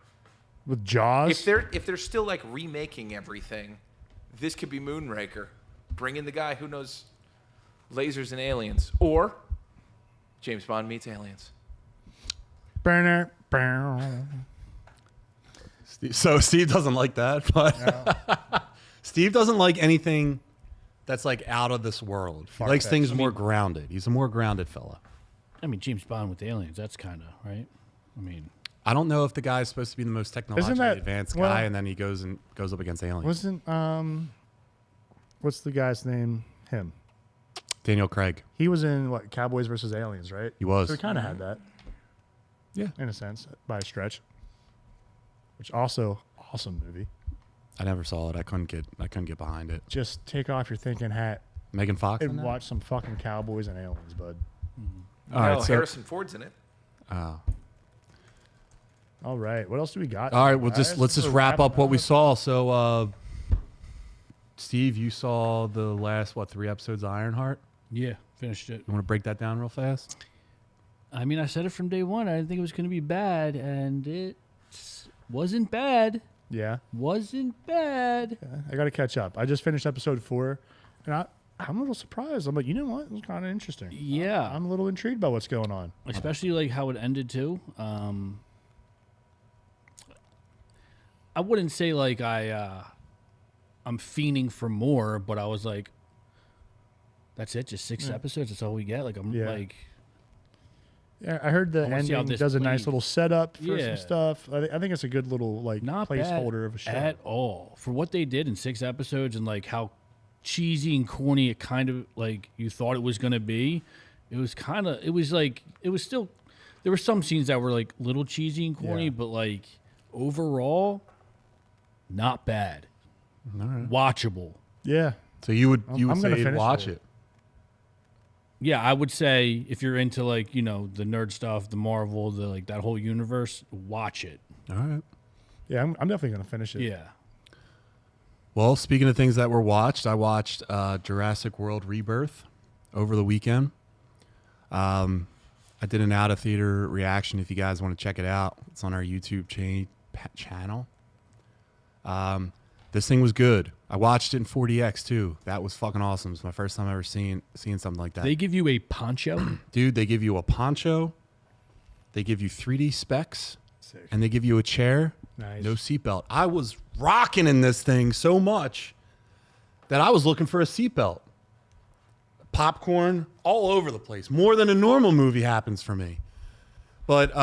with Jaws. If they're still like remaking everything, this could be Moonraker. Bring in the guy who knows lasers and aliens, or James Bond meets aliens. Burner. So Steve doesn't like that, but Steve doesn't like anything that's like out of this world. He likes things more grounded. He's a more grounded fella. I mean, James Bond with aliens, that's kind of, right? I mean, I don't know if the guy's supposed to be the most technologically that- advanced well- guy, and then he goes up against aliens. Wasn't what's the guy's name? Him. Daniel Craig. He was in what, Cowboys versus Aliens, right? He was. So he kind of had that. Yeah. In a sense, by a stretch. Which also awesome movie. I never saw it. I couldn't get behind it. Just take off your thinking hat Megan Fox. in and that? watch some fucking Cowboys and Aliens, bud. All right, so- Harrison Ford's in it. All right, what else do we got? All right, guys? let's just We're wrap wrapping up what we saw. So, Steve, you saw the last 3 episodes of Ironheart. yeah, finished it. You want to break that down real fast? I mean, I said it from day one. I didn't think it was going to be bad, and it's Wasn't bad. Yeah. Wasn't bad. I got to catch up. I just finished episode 4, and I'm a little surprised. I'm like, you know what? It was kind of interesting. Yeah. I'm a little intrigued by what's going on. Especially like how it ended too. I wouldn't say like I'm fiending for more, but I was like, that's it, just 6 episodes. That's all we get. Like I'm like, yeah, I heard the wanna see how ending this does a nice plays. little setup for Yeah. some stuff. I think it's a good little like not placeholder bad of a show. at all for what they did in 6 episodes and like how cheesy and corny it kind of like you thought it was gonna be. It was still there were some scenes that were like little cheesy and corny, but like overall, not bad. All right. Watchable. Yeah. So you would I'm gonna say finish watch it. it. Yeah, I would say if you're into like, you know, the nerd stuff, the Marvel, the like that whole universe, watch it. All right. Yeah, I'm definitely going to finish it. Yeah. Well, speaking of things that were watched, I watched Jurassic World Rebirth over the weekend. I did an out of theater reaction. If you guys want to check it out, it's on our YouTube channel. This thing was good. I watched it in 4DX too. That was fucking awesome. It's my first time ever seeing something like that. They give you a poncho. Dude, they give you a poncho, they give you 3D specs, Sick. and they give you a chair. Nice. No seatbelt. I was rocking in this thing so much that I was looking for a seatbelt. Popcorn all over the place. More than a normal movie happens for me. But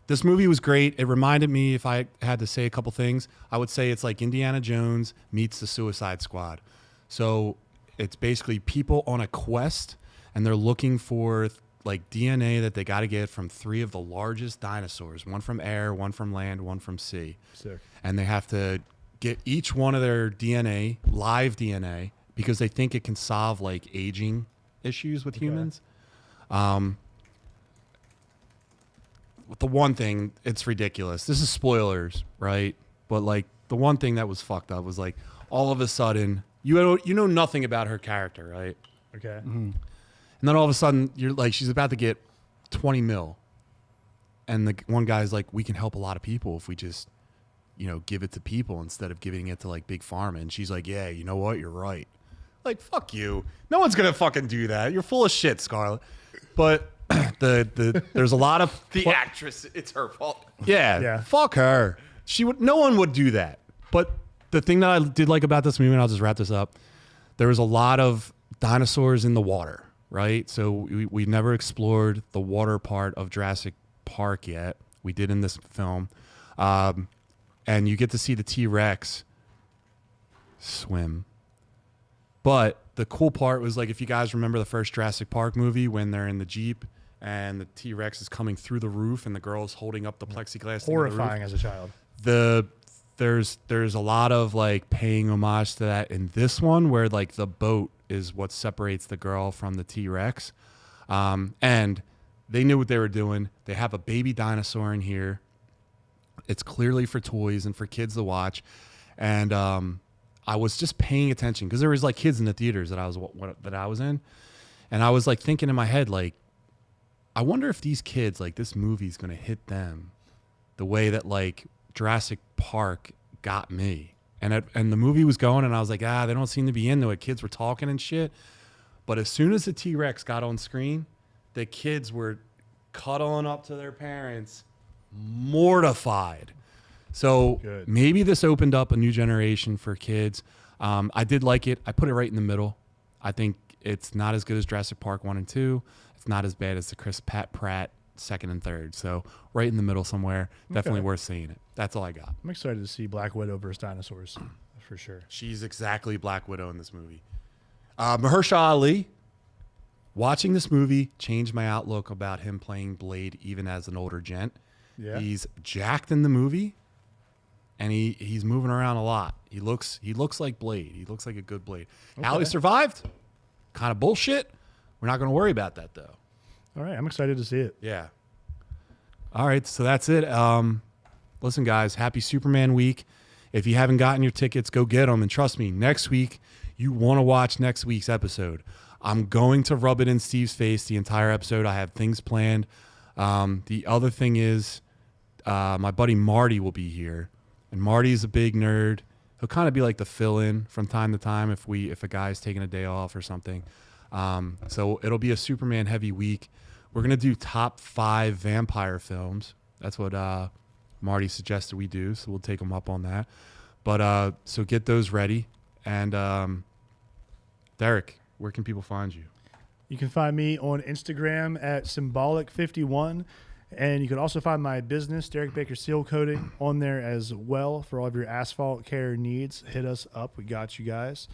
this movie was great. It reminded me, if I had to say a couple things, I would say it's like Indiana Jones meets the Suicide Squad. So it's basically people on a quest, and they're looking for like DNA that they got to get from 3 of the largest dinosaurs, one from air, one from land, one from sea. Sick. And they have to get each one of their DNA, live DNA, because they think it can solve like aging issues with humans. The one thing, it's ridiculous. This is spoilers, right? But like the one thing that was fucked up was like all of a sudden you know nothing about her character, right? Okay. And then all of a sudden you're like, she's about to get 20 mil. And the one guy's like, we can help a lot of people if we just, you know, give it to people instead of giving it to like big pharma. And she's like, yeah, you know what? You're right. Like, fuck you. No one's going to fucking do that. You're full of shit, Scarlett. But there's a lot of The actress, it's her fault. Yeah. Fuck her. No one would do that. But the thing that I did like about this movie, and I'll just wrap this up, there was a lot of dinosaurs in the water, right? So we never explored the water part of Jurassic Park yet. We did in this film. And you get to see the T-Rex swim. But the cool part was, like, if you guys remember the first Jurassic Park movie when they're in the Jeep and the T-Rex is coming through the roof and the girl's holding up the plexiglass thing to the roof. Horrifying as a child. There's a lot of like paying homage to that in this one, where like the boat is what separates the girl from the T-Rex. And they knew what they were doing. They have a baby dinosaur in here. It's clearly for toys and for kids to watch. And I was just paying attention because there was like kids in the theaters that I was in. And I was like thinking in my head, like, I wonder if these kids, like, this movie's going to hit them the way that like Jurassic Park got me. And the movie was going, and I was like, they don't seem to be into it. Kids were talking and shit. But as soon as the T-Rex got on screen, the kids were cuddling up to their parents, mortified. So Good. maybe this opened up a new generation for kids. I did like it. I put it right in the middle. I think it's not as good as Jurassic Park 1 and 2. It's not as bad as the Chris Pratt 2nd and 3rd. So right in the middle somewhere. Definitely worth seeing it. That's all I got. I'm excited to see Black Widow versus dinosaurs, for sure. She's exactly Black Widow in this movie. Mahershala Ali, watching this movie changed my outlook about him playing Blade even as an older gent. Yeah. He's jacked in the movie, and he's moving around a lot. He looks like Blade. He looks like a good Blade. Okay. Ali survived. Kind of bullshit. We're not going to worry about that, though. All right, I'm excited to see it. Yeah. All right, so that's it. Listen, guys, happy Superman week. If you haven't gotten your tickets, go get them. And trust me, next week, you want to watch next week's episode. I'm going to rub it in Steve's face the entire episode. I have things planned. The other thing is, my buddy Marty will be here, and Marty's a big nerd. He'll kind of be like the fill-in from time to time if a guy's taking a day off or something. So it'll be a Superman heavy week. We're gonna do top 5 vampire films. That's what Marty suggested we do, so we'll take him up on that. But so get those ready. And Derek, where can people find you? You can find me on Instagram at symbolic51. And you can also find my business, Derek Baker Seal Coating, on there as well for all of your asphalt care needs. Hit us up. We got you guys.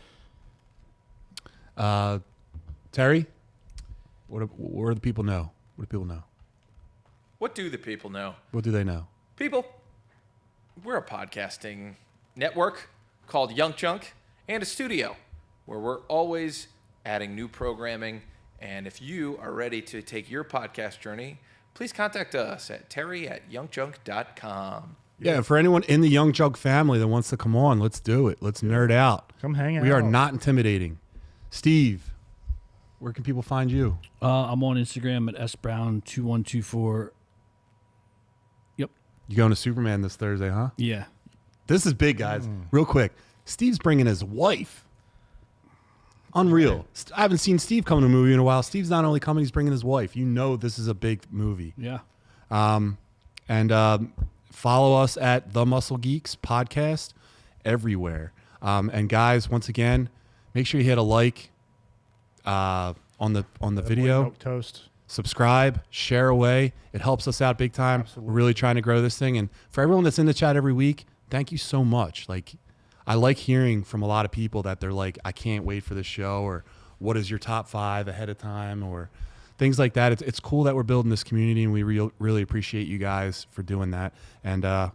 Terry, what do the people know? What do people know? What do the people know? What do they know? People, we're a podcasting network called Young Junk and a studio where we're always adding new programming. And if you are ready to take your podcast journey, please contact us at terry@youngjunk.com. Yeah, and for anyone in the Young Junk family that wants to come on, let's do it. Let's nerd out. Come hang out. We are not intimidating. Steve, where can people find you? I'm on Instagram at sbrown2124. Yep. You going to Superman this Thursday, huh? Yeah. This is big, guys. Real quick. Steve's bringing his wife. Unreal. I haven't seen Steve come to a movie in a while. Steve's not only coming, he's bringing his wife. You know this is a big movie. Yeah. And follow us at The Muscle Geeks podcast everywhere. And guys, once again, make sure you hit a like on the video. Milk toast. Subscribe, share away. It helps us out big time. Absolutely. We're really trying to grow this thing. And for everyone that's in the chat every week, thank you so much. Like, I like hearing from a lot of people that they're like, I can't wait for this show, or what is your top 5 ahead of time, or things like that. It's cool that we're building this community, and we really appreciate you guys for doing that. And we'll